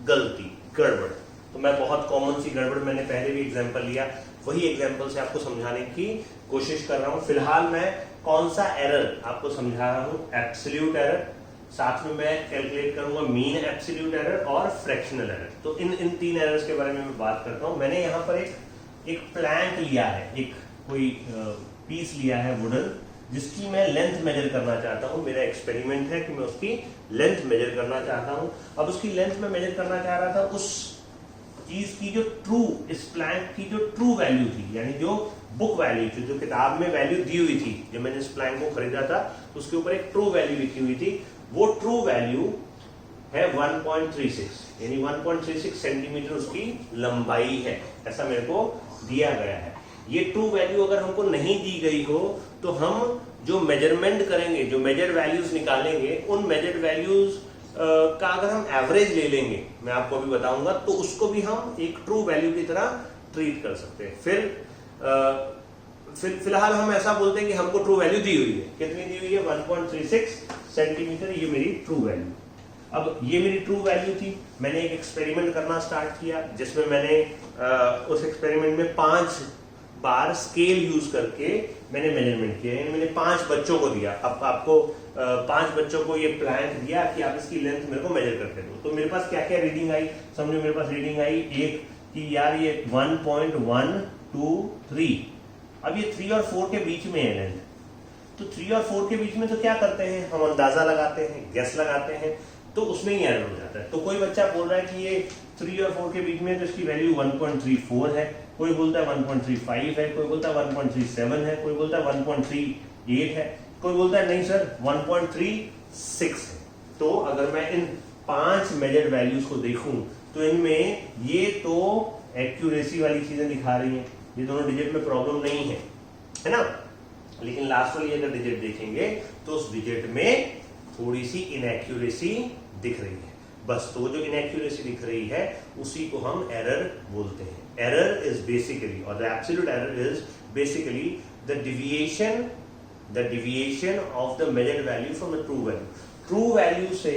गलती, गड़बड़। तो मैं बहुत कॉमन सी गड़बड़, मैंने पहले भी एग्जांपल लिया, वही एग्जांपल से आपको समझाने की कोशिश कर रहा हूं। फिलहाल मैं कौन सा एरर आपको समझा रहा हूं, एब्सोल्यूट एरर, साथ में मैं कैलकुलेट करूंगा मीन एब्सोल्यूट एरर और फ्रैक्शनल एरर। तो इन 3 एरर्स के बारे में मैं बात करता हूं। मैंने यहाँ पर एक प्लैंक लिया है, एक कोई पीस लिया है वुडन, जिसकी मैं लेंथ मेजर करना चाहता हूं। मेरा एक्सपेरिमेंट है कि मैं उसकी लेंथ मेजर करना चाहता हूं। अब उसकी लेंथ में मेजर करना चाह रहा था उस चीज की जो ट्रू, इस प्लैंक की जो ट्रू वैल्यू थी, यानी जो बुक वैल्यू थी, जो किताब में वैल्यू दी हुई थी, जब मैंने इस प्लैंक को खरीदा था तो उसके ऊपर एक ट्रू वैल्यू लिखी हुई थी। वो ट्रू वैल्यू है 1.36, यानी 1.36 सेंटीमीटर उसकी लंबाई है, ऐसा मेरे को दिया गया है। ये ट्रू वैल्यू अगर हमको नहीं दी गई हो तो हम जो मेजरमेंट करेंगे, जो मेजर वैल्यूज निकालेंगे, उन मेजर वैल्यूज का अगर हम एवरेज ले लेंगे, मैं आपको अभी बताऊंगा, तो उसको भी हम एक ट्रू वैल्यू की तरह ट्रीट कर सकते हैं। फिलहाल हम ऐसा बोलते हैं कि हमको ट्रू वैल्यू दी हुई है। कितनी दी हुई है, 1.36 सेंटीमीटर, ये मेरी ट्रू वैल्यू। अब ये मेरी ट्रू वैल्यू थी, मैंने एक एक्सपेरिमेंट करना स्टार्ट किया, जिसमें मैंने उस एक्सपेरिमेंट में 5 बार स्केल यूज करके मैंने मेजरमेंट किया। मैंने 5 बच्चों को दिया, अब आपको 5 बच्चों को ये प्लैंक दिया कि आप इसकी लेंथ मेरे को मेजर करके दो। तो मेरे पास क्या क्या रीडिंग आई, समझो मेरे पास रीडिंग आई एक कि यार ये 1.123। अब ये 3 और 4 के बीच में है लेंथ, तो 3 और 4 के बीच में तो क्या करते हैं, हम अंदाजा लगाते हैं, गेस लगाते हैं, तो उसमें ही एरर हो जाता है। तो कोई बच्चा बोल रहा है कि ये 3 और 4 के बीच में तो इसकी वैल्यू 1.34 है, कोई बोलता है 1.35 है, कोई बोलता है 1.37 है, कोई बोलता है 1.38 है, कोई बोलता है नहीं सर 1.36 है। तो अगर मैं इन 5 मेजर्ड वैल्यूज को देखूं तो इनमें ये तो एक्यूरेसी वाली चीजें दिखा रही हैं, ये दोनों डिजिट में प्रॉब्लम नहीं है, है ना। लेकिन लास्ट वाली अगर डिजिट देखेंगे तो उस डिजिट में थोड़ी सी इनएक्यूरेसी दिख रही है, बस। तो जो इनएक्यूरेसी दिख रही है उसी को हम एरर बोलते हैं। एरर इज बेसिकली, और the absolute error is basically the deviation of the measured value from the true value. True value से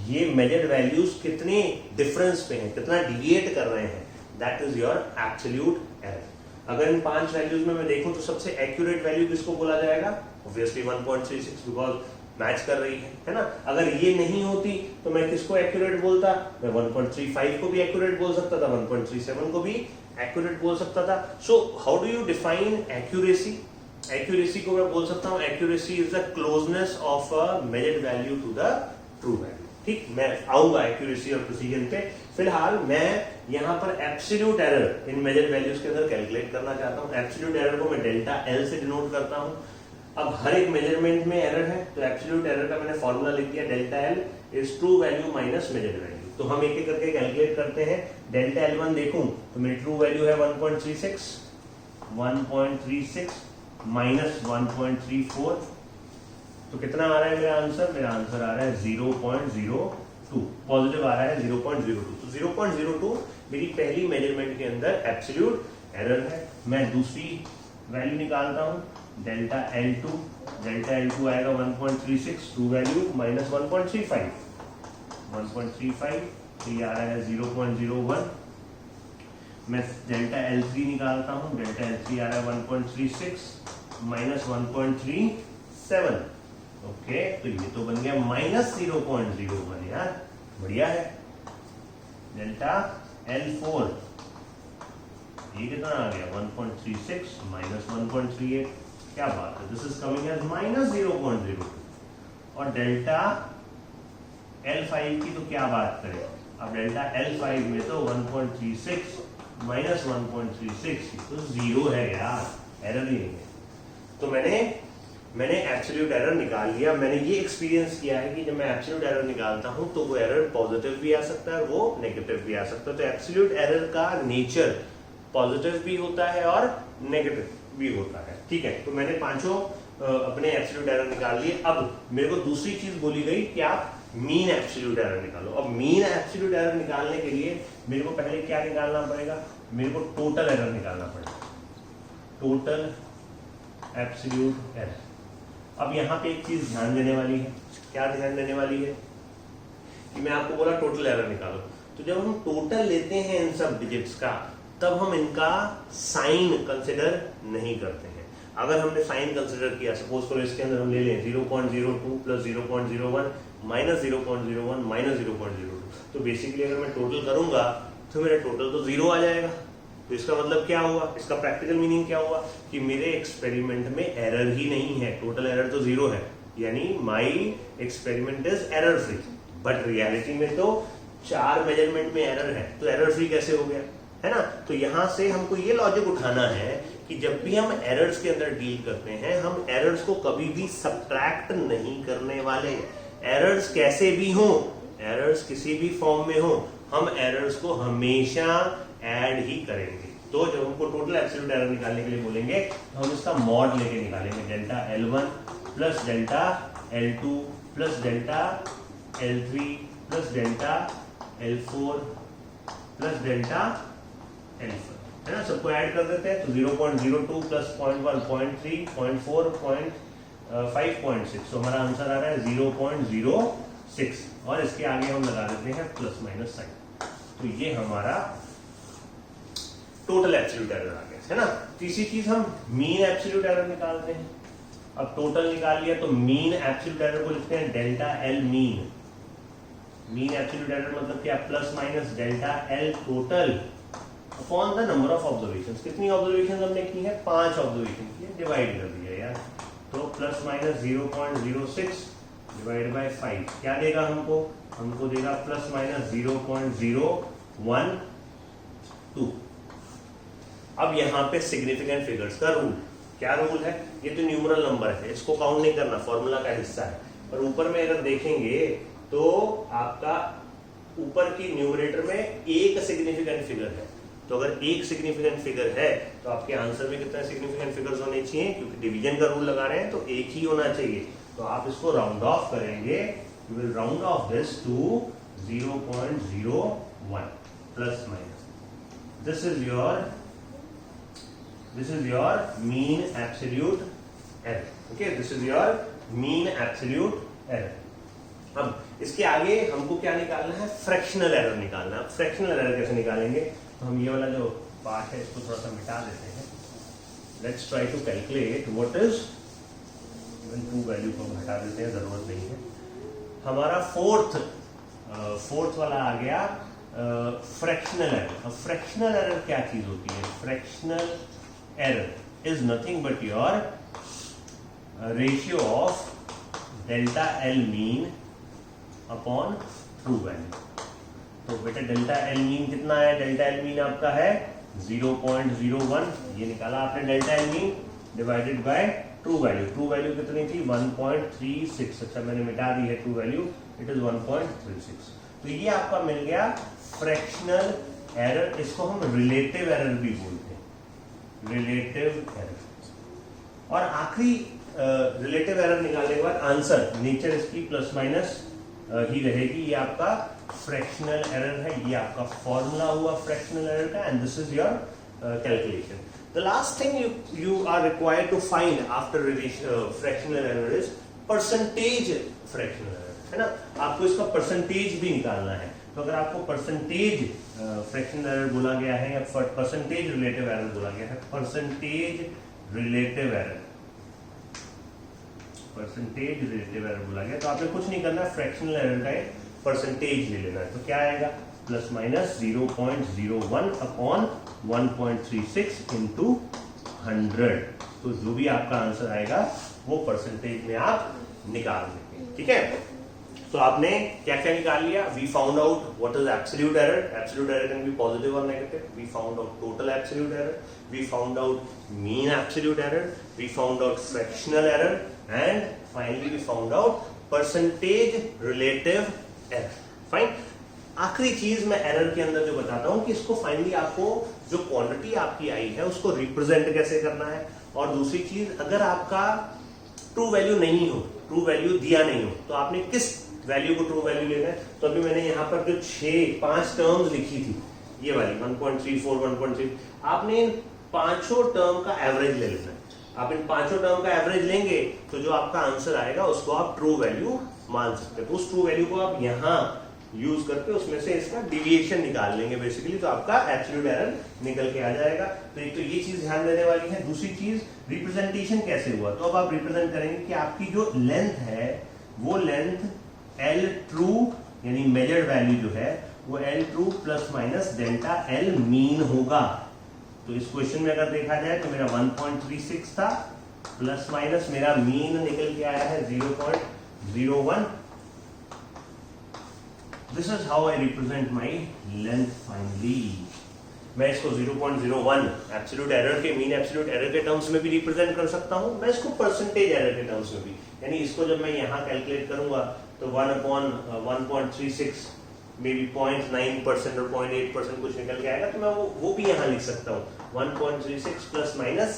ये मेजर्ड वैल्यूज कितने डिफरेंस पे हैं, कितना डिविएट कर रहे हैं, that is your absolute error. अगर इन 5 वैल्यूज में मैं देखूं तो सबसे एक्यूरेट वैल्यू किसको बोला जाएगा? ऑब्वियसली 1.36, बिकॉज मैच कर रही है ना। अगर ये नहीं होती तो मैं किसको एक्यूरेट बोलता? मैं 1.35 को भी एक्यूरेट बोल सकता था, 1.37 को भी एक्यूरेट बोल सकता था। So how do you define accuracy? Accuracy को मैं बोल सकता हूं, accuracy is the closeness of a measured value to the true value. ठीक, मैं आऊंगा एक्यूरेसी और प्रिसीजन पे। फिलहाल मैं यहां पर absolute error in measured values के अंदर कैलकुलेट करना चाहता हूं। एब्सोल्यूट एरर को मैं डेल्टा एल से डिनोट करता हूं। अब हर एक मेजरमेंट में एरर है, तो एब्सोल्यूट एरर का मैंने फॉर्मूला लिख दिया, delta L is true value minus measured value. तो हम एक एक करके कैलकुलेट करते हैं। डेल्टा एल 1 देखूं तो मेरी ट्रू वैल्यू है 1.36 माइनस 1.34, तो कितना आ रहा है मेरा आंसर? मेरा आंसर आ रहा है 0.02, पॉजिटिव आ रहा है 0.02। तो 0.02 मेरी पहली मेजरमेंट के अंदर एब्सोल्यूट एरर है। मैं दूसरी वैल्यू निकालता हूं, डेल्टा L2। डेल्टा L2 आएगा 1.36 ट्रू वैल्यू माइनस 1.35, तो ये आ रहा है 0.01। मैं डेल्टा L3 निकालता हूं, डेल्टा L3 आ रहा है 1.36 माइनस 1.37। ओके, तो ये तो बन गया माइनस 0.01 यार, बढ़िया है। डेल्टा L4 ये कितना आ गया? 1.36 माइनस 1.38, क्या बात है, this is coming as minus 0.02। और डेल्टा L5 की तो क्या बात करें, अब डेल्टा L5 में तो 1.36 माइनस 1.36 तो 0 है यार, एरर ही नहीं है। तो मैंने एब्सोल्यूट एरर निकाल लिया। मैंने ये एक्सपीरियंस किया है कि जब मैं एब्सोल्यूट एरर निकालता हूं तो वो एरर पॉजिटिव भी आ सकता है, वो नेगेटिव भी आ सकता है। तो एब्सोल्यूट एरर का नेचर पॉजिटिव भी होता है और नेगेटिव भी होता है। ठीक है, तो मैंने पांचों अपने एब्सोल्यूट एरर निकाल लिए। अब मेरे को दूसरी चीज बोली गई कि आप मीन एब्सोल्यूट एरर निकालो। अब मीन एब्सोल्यूट एरर निकालने के लिए मेरे को पहले क्या निकालना पड़ेगा? मेरे को टोटल एरर निकालना पड़ेगा, टोटल एब्सोल्यूट एरर। अब यहाँ पे एक चीज ध्यान देने वाली है, क्या ध्यान देने वाली है कि मैं आपको बोला टोटल एरर निकालो, तो जब हम टोटल लेते हैं इन सब डिजिट्स का, तब हम इनका साइन कंसिडर नहीं करते हैं। अगर हमने साइन कंसिडर किया, सपोज करो इसके अंदर हम ले लें 0.02 प्लस 0.01 माइनस 0.01 माइनस 0.02, तो बेसिकली अगर मैं टोटल करूंगा तो मेरा टोटल तो 0 आ जाएगा। तो इसका मतलब क्या हुआ, इसका प्रैक्टिकल मीनिंग क्या हुआ कि मेरे एक्सपेरिमेंट में एरर ही नहीं है, टोटल एरर तो 0 है, यानी my experiment is error free. But reality में तो 4 मेजरमेंट में एरर है, तो एरर फ्री कैसे हो गया, है ना। तो यहां से हमको ये लॉजिक उठाना है कि जब भी हम एरर्स के अंदर डील करते हैं, हम एरर्स को कभी भी सब्ट्रैक्ट नहीं करने वाले। एरर्स कैसे भी हो, एरर्स किसी भी फॉर्म में हो, हम एरर्स को हमेशा ऐड ही करेंगे। तो जब हमको टोटल एब्सोल्यूट एरर निकालने के लिए बोलेंगे तो हम इसका मॉड लेके निकालेंगे, delta L1 plus delta L2 plus delta L3 plus delta L4 plus delta L4, है ना। सबको ऐड कर देते हैं तो 0.02 प्लस 0.1 0.3 0.4 5.6, तो हमारा आंसर आ रहा है 0.06। और इसके आगे हम लगा देते हैं प्लस माइनस साइन। तो ये हमारा टोटल एब्सोल्यूट एरर आ गया, है ना। तीसरी चीज हम मीन एब्सोल्यूट एरर निकालते हैं। अब टोटल निकाल लिया तो मीन एब्सोल्यूट एरर को लिखते हैं delta L mean. Mean absolute error मतलब क्या, plus minus delta L total upon the number of observations. कितनी ऑब्जर्वेशंस हमने की है? 5 ऑब्जर्वेशन की है, डिवाइड कर दिया यार। तो प्लस माइनस 0.06 डिवाइड बाय 5 क्या देगा हमको? हमको देगा प्लस माइनस 0.012। अब यहाँ पे सिग्निफिकेंट फिगर्स का रूल, क्या रूल है? ये तो न्यूमरल नंबर है, इसको काउंट नहीं करना, फॉर्मूला का हिस्सा है। पर ऊपर में अगर देखेंगे तो आपका ऊपर की न्यूमरेटर में एक सिग्निफिकेंट फिगर है, तो अगर एक सिग्निफिकेंट फिगर है तो आपके आंसर में कितने सिग्निफिकेंट फिगर्स होने चाहिए, क्योंकि डिवीजन का रूल लगा रहे हैं तो एक ही होना चाहिए। तो आप इसको राउंड ऑफ करेंगे, you will round off this to 0.01 plus minus. This is your mean absolute error. Okay, this is your mean absolute error. अब इसके आगे हमको क्या निकालना है, फ्रैक्शनल एरर निकालना है। फ्रैक्शनल एरर कैसे निकालेंगे, तो हम ये वाला जो पार्ट है इसको थोड़ा सा मिटा देते हैं। Let's try to calculate what is, even to value को हटा देते हैं, जरूरत नहीं है। हमारा फोर्थ वाला आ गया फ्रैक्शनल एरर। अब फ्रैक्शनल एरर क्या चीज होती है, fractional error is nothing but your ratio of delta L mean upon true value. तो बेटा डेल्टा एल मीन कितना है, डेल्टा एल मीन आपका है 0.01, ये निकाला आपने delta L mean divided by true value. True value कितनी थी 1.36। अच्छा मैंने मिटा दी है ट्रू वैल्यू, इट इज 1.36। तो ये आपका मिल गया फ्रैक्शनल एरर। इसको हम रिलेटिव एरर भी बोलते हैं, रिलेटिव एरर। और आखिरी रिलेटिव एरर निकालने के बाद आंसर नेचर इसकी प्लस माइनस ही रहेगी। ये आपका फ्रैक्शनल एरर है, ये आपका फॉर्मूला हुआ फ्रैक्शनल एरर का, and this is your calculation. The last thing you are required to find after fractional error is percentage fractional error, है ना। आपको इसका परसेंटेज भी निकालना है। तो अगर आपको परसेंटेज फ्रैक्शनल एरर बोला गया है या परसेंटेज रिलेटिव एरर बोला गया है, परसेंटेज रिलेटिव एरर बोला गया, तो आपने कुछ नहीं करना, फ्रैक्शनल एरर का एक परसेंटेज ले लेना है। तो क्या आएगा, प्लस माइनस 0.01 अपॉन 1.36 इंटू 100। तो जो भी आपका आंसर आएगा वो परसेंटेज में आप निकाल देंगे, ठीक है। तो आपने क्या क्या निकाल लिया, we found out what is absolute error. Absolute error can be positive और negative. We found out total absolute error, we found out mean absolute error, we found out fractional error, and finally we found out percentage relative error. Fine. आखिरी चीज मैं error के अंदर जो बताता हूं कि इसको फाइनली आपको जो क्वांटिटी आपकी आई है उसको रिप्रेजेंट कैसे करना है। और दूसरी चीज, अगर आपका ट्रू वैल्यू नहीं हो, ट्रू वैल्यू दिया नहीं हो, तो आपने किस वैल्यू को ट्रू वैल्यू लेना है। तो अभी मैंने यहाँ पर जो 5 टर्म्स लिखी थी, ये वाली 1.34, 1.3, आपने इन पांचों टर्म का एवरेज ले लेना है। आप इन पांचों टर्म का एवरेज लेंगे तो जो आपका आंसर आएगा उसको आप ट्रू वैल्यू मान सकते हैं। तो उस ट्रू वैल्यू को आप यहाँ यूज करके उसमें से इसका डिविएशन निकाल लेंगे बेसिकली, तो आपका एब्सोल्यूट एरर निकल के आ जाएगा। तो एक तो ये चीज ध्यान देने वाली है। दूसरी चीज, रिप्रेजेंटेशन कैसे हुआ। तो अब आप रिप्रेजेंट करेंगे कि आपकी जो लेंथ है वो लेंथ एल ट्रू यानी मेजर्ड वैल्यू जो है वो L true plus minus delta L mean होगा। तो इस क्वेश्चन में अगर देखा जाए तो मेरा 1.36 था, प्लस माइनस मेरा मीन निकल के आया है 0.01। This is how I represent my length finally. मैं इसको 0.01 एब्सोल्यूट एरर के, मीन एब्सोल्यूट एरर के टर्म्स में भी रिप्रेजेंट कर सकता हूं, मैं इसको परसेंटेज एरर के टर्म्स में भी, यानी इसको जब मैं यहां कैलकुलेट करूंगा तो 1/136 मे बी 0.9% और 0.8% कुछ निकल के आएगा, तो मैं वो भी यहां लिख सकता हूं 1.36 प्लस माइनस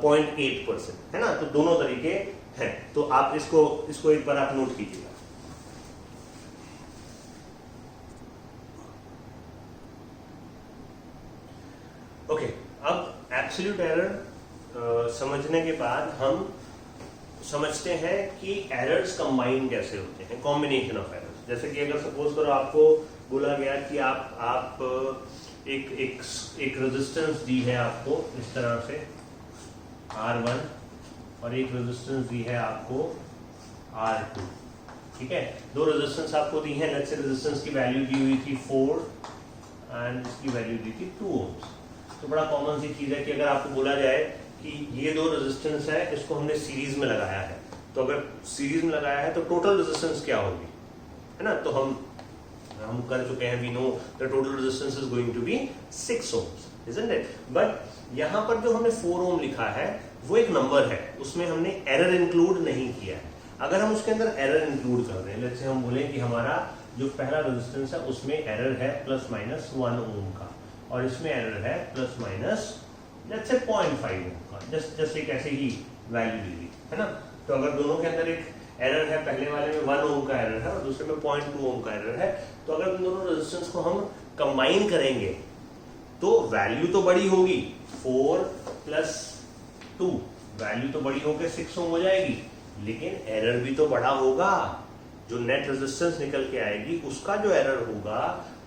0.8%, है ना। तो दोनों तरीके हैं। तो आप इसको एक बार आप नोट कीजिएगा। ओके, अब एब्सोल्यूट एरर समझने के बाद हम समझते हैं कि एरर्स कंबाइन कैसे होते हैं, कॉम्बिनेशन ऑफ एरर्स। जैसे कि अगर सपोज करो आपको बोला गया कि आप एक रेजिस्टेंस दी है आपको इस तरह से R1 और एक रेजिस्टेंस दी है आपको R2, ठीक है। दो रेजिस्टेंस आपको दी है, लेट्स से रेजिस्टेंस की वैल्यू दी हुई थी 4 एंड इसकी वैल्यू दी थी 2 ओम्स। तो बड़ा कॉमन सी चीज है कि अगर आपको बोला जाए कि ये दो रेजिस्टेंस है, इसको हमने सीरीज में लगाया है, तो अगर सीरीज में लगाया है तो टोटल रेजिस्टेंस क्या होगी, है ना। तो हम कर चुके हैं, we know the total resistance is going to be 6 ohms, isn't it? But यहाँ पर जो हमने 4 ohm लिखा है वो एक नंबर है, उसमें हमने एरर इंक्लूड नहीं किया है। अगर हम उसके अंदर एरर इंक्लूड कर रहे हैं, लेट्स से हम बोले कि हमारा जो पहला रेजिस्टेंस है उसमें एरर है प्लस माइनस 1 ohm का, और इसमें एरर है प्लस माइनस लेट्स से 0.5 ओम का, जस्ट एक ऐसे ही वैल्यू ले ली है ना। तो अगर दोनों के अंदर एक एरर है, पहले वाले में 1 ओम का एरर है और दूसरे में 0.2 ओम का एरर है, तो अगर इन दोनों रेजिस्टेंस को हम कंबाइन करेंगे तो वैल्यू तो बड़ी होगी, 4 प्लस 2 वैल्यू तो बड़ी होकर 6 ओम हो जाएगी, लेकिन एरर भी तो बड़ा होगा। जो नेट रेजिस्टेंस निकल के आएगी उसका जो एरर होगा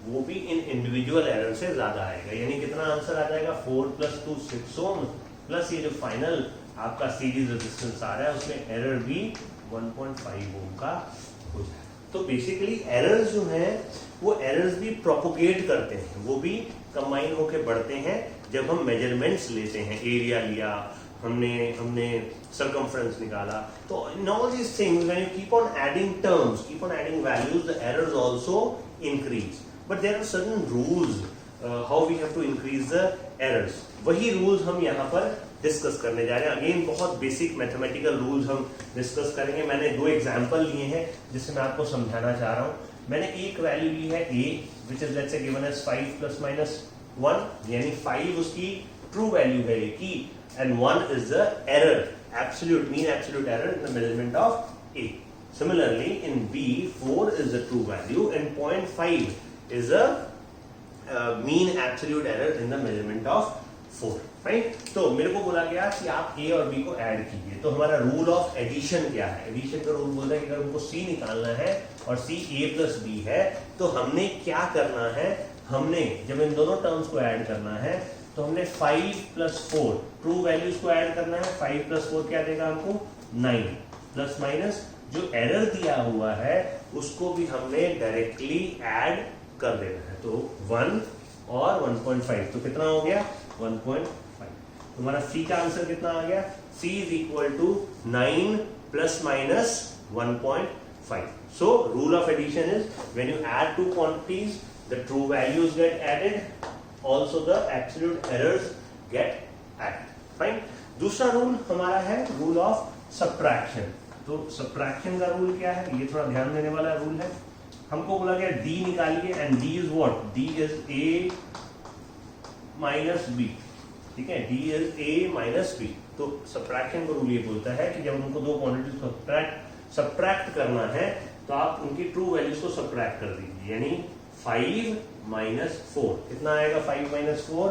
वो भी इन इंडिविजुअल एरर से ज्यादा आएगा। यानी कितना आंसर आ जाएगा, 4 प्लस 2 6 ओम प्लस ये जो फाइनल आपका सीरीज रेजिस्टेंस आ रहा है उसमें एरर भी 1.5 ओम का हो जाए। तो बेसिकली एरर्स जो हैं वो एरर्स भी प्रोपोगेट करते हैं, वो भी कंबाइन होके बढ़ते हैं जब हम मेजरमेंट्स लेते हैं। एरिया लिया हमने circumference निकाला, तो in all these things when you keep on adding terms, keep on adding values, the errors also increase. But there are certain rules how we have to increase the errors. वही rules हम यहाँ पर discuss करने जा रहे हैं। Again बहुत basic mathematical rules हम डिस्कस करेंगे। मैंने 2 एग्जांपल लिए हैं जिससे मैं आपको समझाना चाह रहा हूँ। मैंने एक वैल्यू ली है a which is let's say given as 5 plus minus 1, यानी 5 उसकी ट्रू वैल्यू है a की, and 1 is the error, absolute mean absolute error in the measurement of a. Similarly in b 4 is the true value and 0.5 is a mean absolute error in the measurement of 4, right? तो मेरे को बोला गया कि आप a और b को add कीजिए। तो हमारा रूल ऑफ एडिशन क्या है? एडिशन का रूल बोलता है कि अगर हमको c निकालना है और c a plus b है तो हमने क्या करना है, हमने जब इन दोनों टर्म्स को ऐड करना है तो हमने 5 प्लस 4 ट्रू वैल्यूज को ऐड करना है। 5 प्लस 4 क्या देगा हमको, 9 प्लस माइनस जो एरर दिया हुआ है उसको भी हमने डायरेक्टली ऐड कर देना है। तो 1 और 1.5 तो कितना हो गया, 1.5। तुम्हारा C का आंसर कितना आ गया, C is equal to 9 plus minus 1.5। So rule of addition is when you add two quantities the true values get added, also the absolute errors get added, fine। दूसरा रूल हमारा है rule of subtraction. तो subtraction का rule क्या है, ये थोड़ा ध्यान देने वाला रूल है। हमको बोला गया d निकालिए and d is what, d is a minus b, ठीक है, d is a minus b। तो सब्ट्रैक्शन का रूल ये बोलता है कि जब हमको दो क्वांटिटीज को सब्ट्रैक्ट करना है तो आप उनकी ट्रू वैल्यूज को सब्ट्रैक्ट कर दीजिए। यानी 5 माइनस 4 कितना आएगा, 5 माइनस 4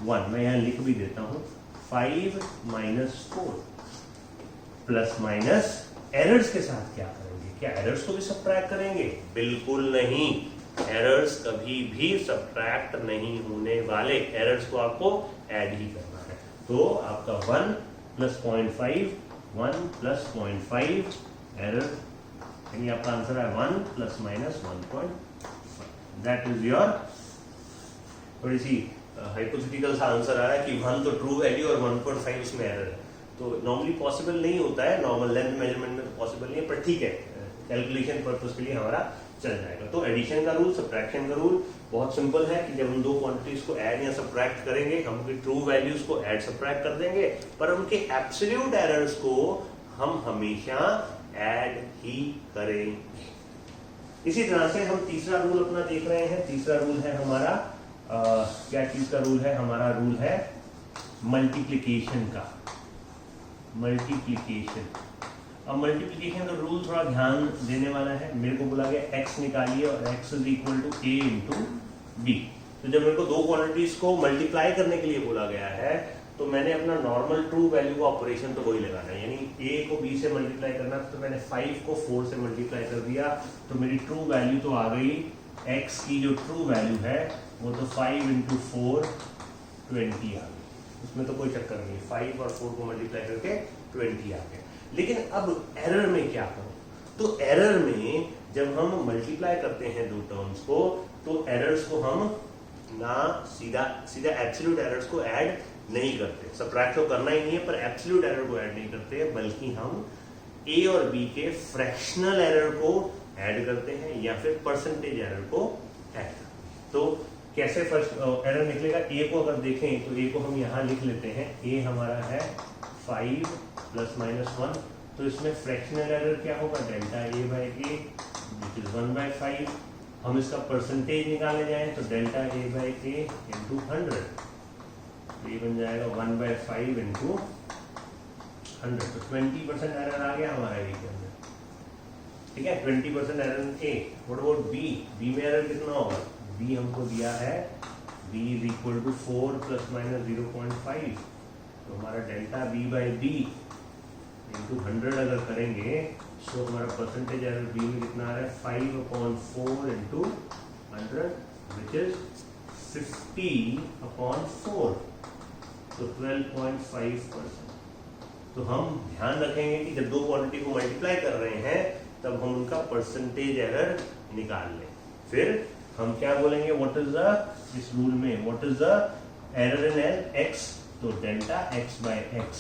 1, मैं यहाँ लिख भी देता हूँ 5 माइनस 4 प्लस माइनस एरर्स के साथ क्या करेंगे, क्या एरर्स को भी सब्ट्रैक्ट करेंगे? बिल्कुल नहीं, एरर्स कभी भी सब्ट्रैक्ट नहीं होने वाले, एरर्स को आपको ऐड ही करना है। तो आपका 1 प्लस 0.5 1 प्लस 0.5 एरर, यानी आपका आंसर है 1 plus minus 1.5। That is your, थोड़ी सी हाइपोथेटिकल सा आंसर आ रहा है कि 1 तो ट्रू वैल्यू और 1.5 उसमें एरर है। तो नॉर्मली पॉसिबल नहीं होता है, नॉर्मल लेंथ मेजरमेंट में तो पॉसिबल नहीं है, पर ठीक है कैलकुलेशन पर्पस के लिए हमारा चल जाएगा। तो एडिशन का रूल, सब्ट्रैक्शन का रूल बहुत सिंपल है कि जब हम दो क्वांटिटीज को ऐड या सब्ट्रैक्ट करेंगे हम उनकी ट्रू वैल्यूज को ऐड सब्ट्रैक्ट कर देंगे, पर उनके एब्सोल्यूट एरर्स को हम हमेशा ऐड ही करेंगे। इसी तरह से हम तीसरा रूल अपना देख रहे हैं। तीसरा रूल है हमारा क्या चीज का रूल है, हमारा रूल है मल्टीप्लिकेशन का। मल्टीप्लिकेशन, अब मल्टीप्लिकेशन का रूल थोड़ा ध्यान देने वाला है। मेरे को बोला गया x निकालिए और x is equal to a into b. तो जब मेरे को दो क्वांटिटीज को मल्टीप्लाई करने के लिए बोला गया है तो मैंने अपना नॉर्मल ट्रू वैल्यू का ऑपरेशन तो वही लगाना है, यानी a को b से मल्टीप्लाई करना, तो मैंने 5 को 4 से मल्टीप्लाई कर दिया तो मेरी ट्रू वैल्यू तो आ गई, x की जो ट्रू वैल्यू है वो तो 5 इंटू 4 20 आ गई, उसमें तो कोई चक्कर नहीं, 5 और 4 को मल्टीप्लाई करके 20 आ गए। लेकिन अब एरर में क्या करूं, तो एरर में जब हम मल्टीप्लाई करते हैं दो टर्म्स को तो एरर्स को हम ना सीधा एब्सोल्यूट एरर्स को ऐड नहीं करते, सब्ट्रैक्ट तो करना ही नहीं है पर एब्सोल्यूट एरर को ऐड नहीं करते, बल्कि हम a और b के फ्रैक्शनल एरर को ऐड करते हैं या फिर परसेंटेज एरर को ऐड करते हैं। तो कैसे फर्स्ट एरर निकलेगा, a को अगर देखें तो a को हम यहाँ लिख लेते हैं, a हमारा है 5 प्लस माइनस 1, तो इसमें फ्रैक्शनल एरर क्या होगा, delta a by a which is 1/5। हम इसका परसेंटेज निकालने जाएं तो delta A by a into 100, तो ये बन जाएगा 1/5 इंटू 100, तो 20% एरर आ गया हमारा ए के अंदर, ठीक है। 20% error in a. What about b? B में एरर कितना होगा? बी हमको दिया है b इज इक्वल टू 4 ± 0.5, तो हमारा delta b by b into 100 अगर करेंगे तो हमारा परसेंटेज एरर b में कितना आ रहा है? 5/4 इंटू 100 विच इज 50/4, तो 12.5%। तो हम ध्यान रखेंगे कि जब दो क्वांटिटी को मल्टीप्लाई कर रहे हैं तब हम उनका परसेंटेज एरर निकाल लें। फिर हम क्या बोलेंगे? व्हाट इज द, इस रूल में what is the error in L? X, तो delta X by X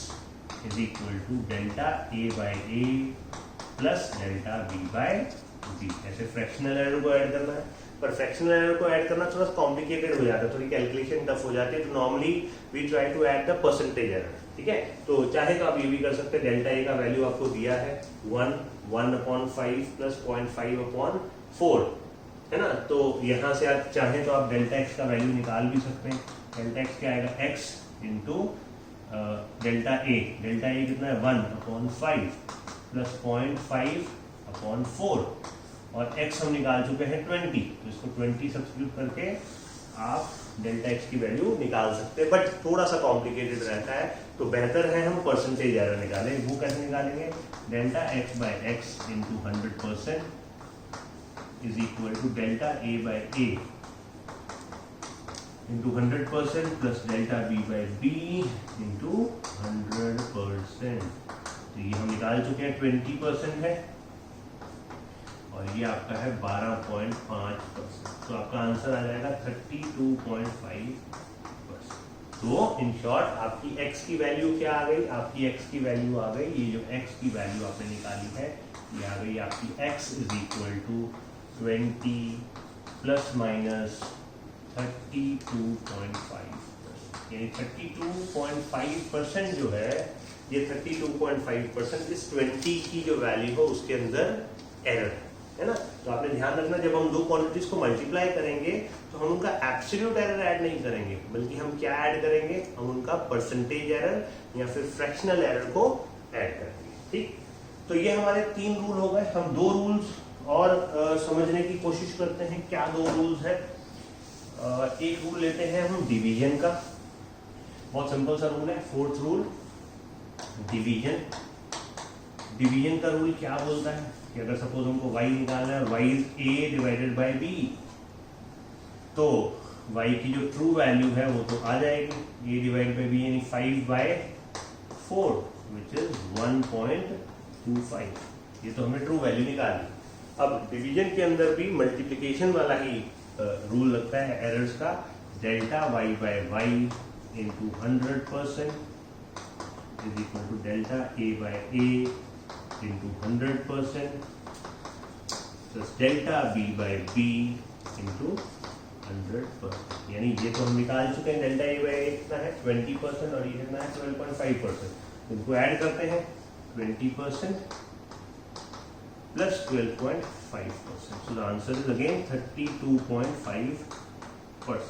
is equal to delta A by A plus delta B by B. ऐसे फ्रैक्शनल एरर को ऐड करना है, पर फ्रैक्शनल एरर को add करना थोड़ा कॉम्प्लिकेटेड हो जाता है, थोड़ी कैलकुलेशन टफ हो जाती है, तो normally we try to add the percentage error, ठीक है। तो चाहे तो आप ये भी कर सकते हैं, डेल्टा ए का वैल्यू आपको दिया है 1/5 प्लस 0.5/4, है ना। तो यहाँ से आप चाहें तो आप डेल्टा एक्स का वैल्यू निकाल भी सकते हैं। डेल्टा एक्स क्या आएगा? X into delta A. Delta A कितना है? 1/5 प्लस 0.5/4, और x हम निकाल चुके हैं 20, तो इसको 20 सब्स्टिट्यूट करके आप डेल्टा x की वैल्यू निकाल सकते हैं, बट थोड़ा सा कॉम्प्लिकेटेड रहता है, तो बेहतर है हम परसेंटेज एरर निकालें। वो कैसे निकालेंगे? Delta x by x into 100% is equal to delta a by a into 100% plus delta b by b into 100%। तो ये हम निकाल चुके हैं 20% है, और ये आपका है 12.5%, तो आपका आंसर आ जाएगा 32.5%। तो इन शॉर्ट आपकी x की वैल्यू क्या आ गई? आपकी x की वैल्यू आ गई, ये जो x की वैल्यू आपने निकाली है ये आ गई आपकी x is equal to 20 plus minus 32.5%, यानी 32.5% जो है, ये 32.5% इस 20 की जो वैल्यू हो उसके अंदर एरर है ना। तो आपने ध्यान रखना, जब हम दो क्वांटिटीज को मल्टीप्लाई करेंगे तो हम उनका एब्सोल्यूट एरर ऐड नहीं करेंगे, बल्कि हम क्या ऐड करेंगे? हम उनका परसेंटेज एरर या फिर फ्रैक्शनल एरर को ऐड करेंगे, ठीक। तो ये हमारे 3 रूल हो गए। हम 2 रूल्स और समझने की कोशिश करते हैं। क्या 2 रूल्स है? एक रूल लेते हैं हम डिवीजन का, बहुत सिंपल सा रूल है, 4th रूल डिवीजन। डिवीजन का रूल क्या बोलता है कि अगर सपोज हमको y निकालना है, y is a divided by b, तो y की जो ट्रू वैल्यू है वो तो आ जाएगी a डिवाइडेड बाय b, यानी 5/4 विच इज 1.25। ये तो हमने ट्रू वैल्यू निकाली। अब डिवीजन के अंदर भी मल्टीप्लिकेशन वाला ही रूल लगता है एरर्स का। Delta y by y into 100% is equal to delta a by a into 100% plus delta b by b into 100%। यानी ये तो हम निकाल चुके हैं, डेल्टा a बाय a कितना है? 20%, और ये कितना है? 12.5%। इनको ऐड करते हैं, 20% plus 12.5%. So the answer is again 32.5%.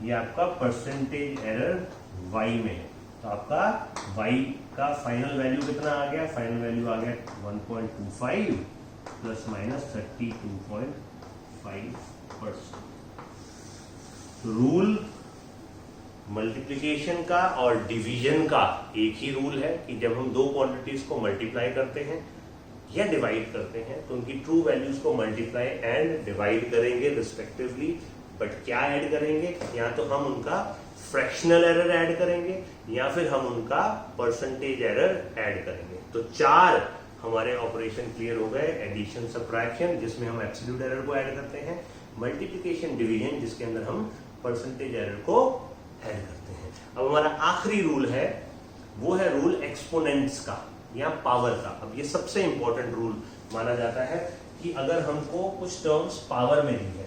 ये आपका परसेंटेज एरर y में है। तो आपका y का फाइनल वैल्यू कितना आ गया? फाइनल वैल्यू आ गया 1.25 प्लस माइनस 32.5%। रूल मल्टीप्लिकेशन का और डिवीजन का एक ही रूल है कि जब हम दो क्वांटिटीज को मल्टीप्लाई करते हैं या डिवाइड करते हैं तो उनकी ट्रू वैल्यूज को मल्टीप्लाई एंड डिवाइड करेंगे रिस्पेक्टिवली। बट क्या ऐड करेंगे? या तो हम उनका फ्रैक्शनल एरर ऐड करेंगे या फिर हम उनका परसेंटेज एरर ऐड करेंगे। तो 4 हमारे ऑपरेशन क्लियर हो गए। एडिशन, सब्ट्रैक्शन जिसमें हम एब्सोल्यूट एरर को ऐड करते हैं, मल्टीप्लिकेशन, डिवीजन जिसके अंदर हम परसेंटेज एरर को ऐड करते हैं। अब हमारा आखिरी रूल है, वो है रूल एक्सपोनेंट्स का या पावर का। अब ये सबसे इंपॉर्टेंट रूल माना जाता है कि अगर हमको कुछ टर्म्स पावर में दी है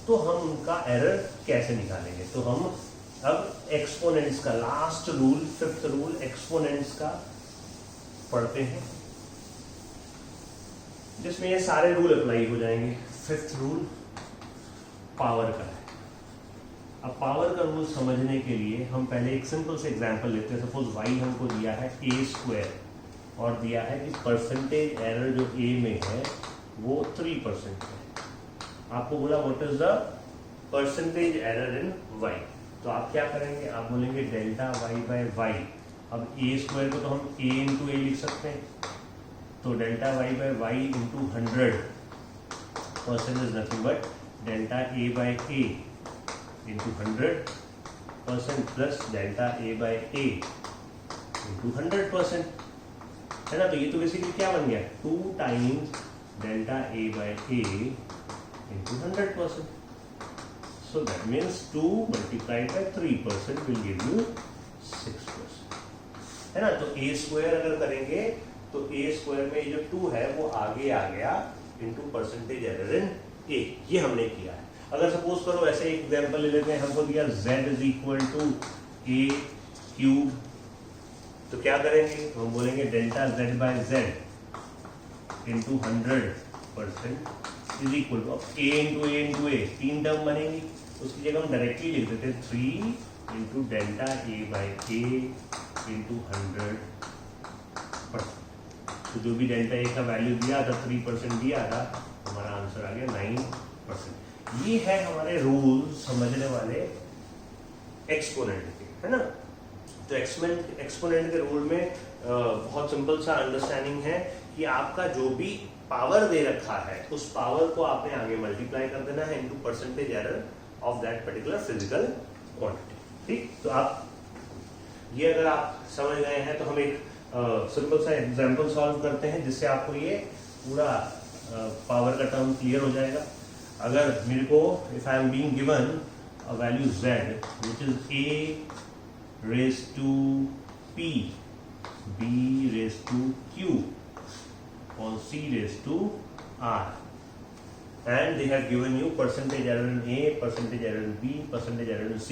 तो हम उनका एरर कैसे निकालेंगे। तो हम अब एक्सपोनेंट्स का last rule, 5th rule exponents का पढ़ते हैं, जिसमें ये सारे रूल अप्लाई हो जाएंगे। 5th रूल पावर का है। अब पावर का रूल समझने के लिए हम पहले एक सिंपल से एग्जांपल लेते हैं। सपोज y हमको दिया है a² और दिया है कि परसेंटेज एरर जो a में है वो 3% है। आपको बोला what is the percentage error in y, तो आप क्या करेंगे, आप बोलेंगे डेल्टा y/y। अब a² को तो हम a इंटू ए लिख सकते हैं, तो delta y/y into 100% is nothing but delta a/a into 100% plus delta a/a into 100%, है ना। तो ये तो बेसिकली क्या बन गया, 2 times delta a/a into 100%। So that means 2 multiplied by 3% will give you 6%, है ना। तो a² अगर करेंगे तो a² में जो 2 है वो आगे आ गया into percentage error in a, ये हमने किया है। अगर सपोज करो ऐसे एक एग्जांपल ले लेते हैं, हमको दिया z is equal to a³, तो क्या करेंगे, हम बोलेंगे delta z/z into 100% is equal to a into a 3 term बनेगी, उसकी जगह हम डायरेक्टली लिख देते हैं 3 इंटू डेल्टा a/a इंटू 100%। तो जो भी डेल्टा a का वैल्यू दिया था 3% दिया था, हमारा आंसर आ गया 9%। ये है हमारे रूल समझने वाले एक्सपोनेंट के, है ना। तो एक्सपोनेंट के रूल में बहुत सिंपल सा अंडरस्टैंडिंग है कि आपका जो भी पावर दे रखा है उस पावर को आपने आगे मल्टीप्लाई कर देना है into percentage error of that particular physical quantity. ठीक, तो आप ये अगर आप समझ गए हैं तो हम एक सिंपल सा एग्जांपल सॉल्व करते हैं जिससे आपको ये पूरा पावर का टर्म क्लियर हो जाएगा। अगर मेरे को if I am being given a value z which is a raise to p, b raise to q और c raised to r, and they have given you percentage error in A, percentage error in B, percentage error in C.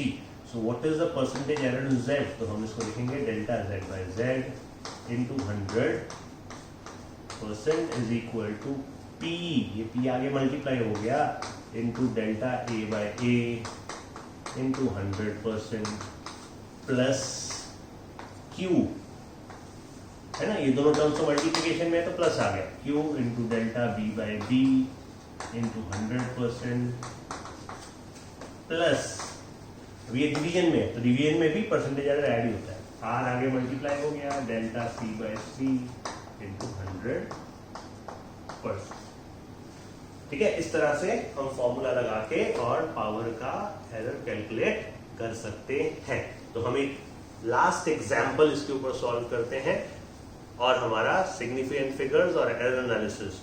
So what is the percentage error in Z? तो हम इसको लिखेंगे delta z/z into 100% is equal to P, ये P आगे multiply हो गया into delta a/a into 100% plus Q, है ना। ये दोनों टर्म्स तो मल्टीप्लिकेशन में तो प्लस आ गया, Q into delta b/b into 100% plus, अब ये डिवीजन में, तो डिवीजन में भी परसेंटेज एरर ऐड ही होता है, r आगे मल्टीप्लाई हो गया डेल्टा c/c इंटू 100%। ठीक है, इस तरह से हम फॉर्मूला लगा के और पावर का एरर कैलकुलेट कर सकते हैं। तो हम एक लास्ट एग्जाम्पल इसके ऊपर सॉल्व करते हैं और हमारा सिग्निफिकेंट फिगर्स और एरर एनालिसिस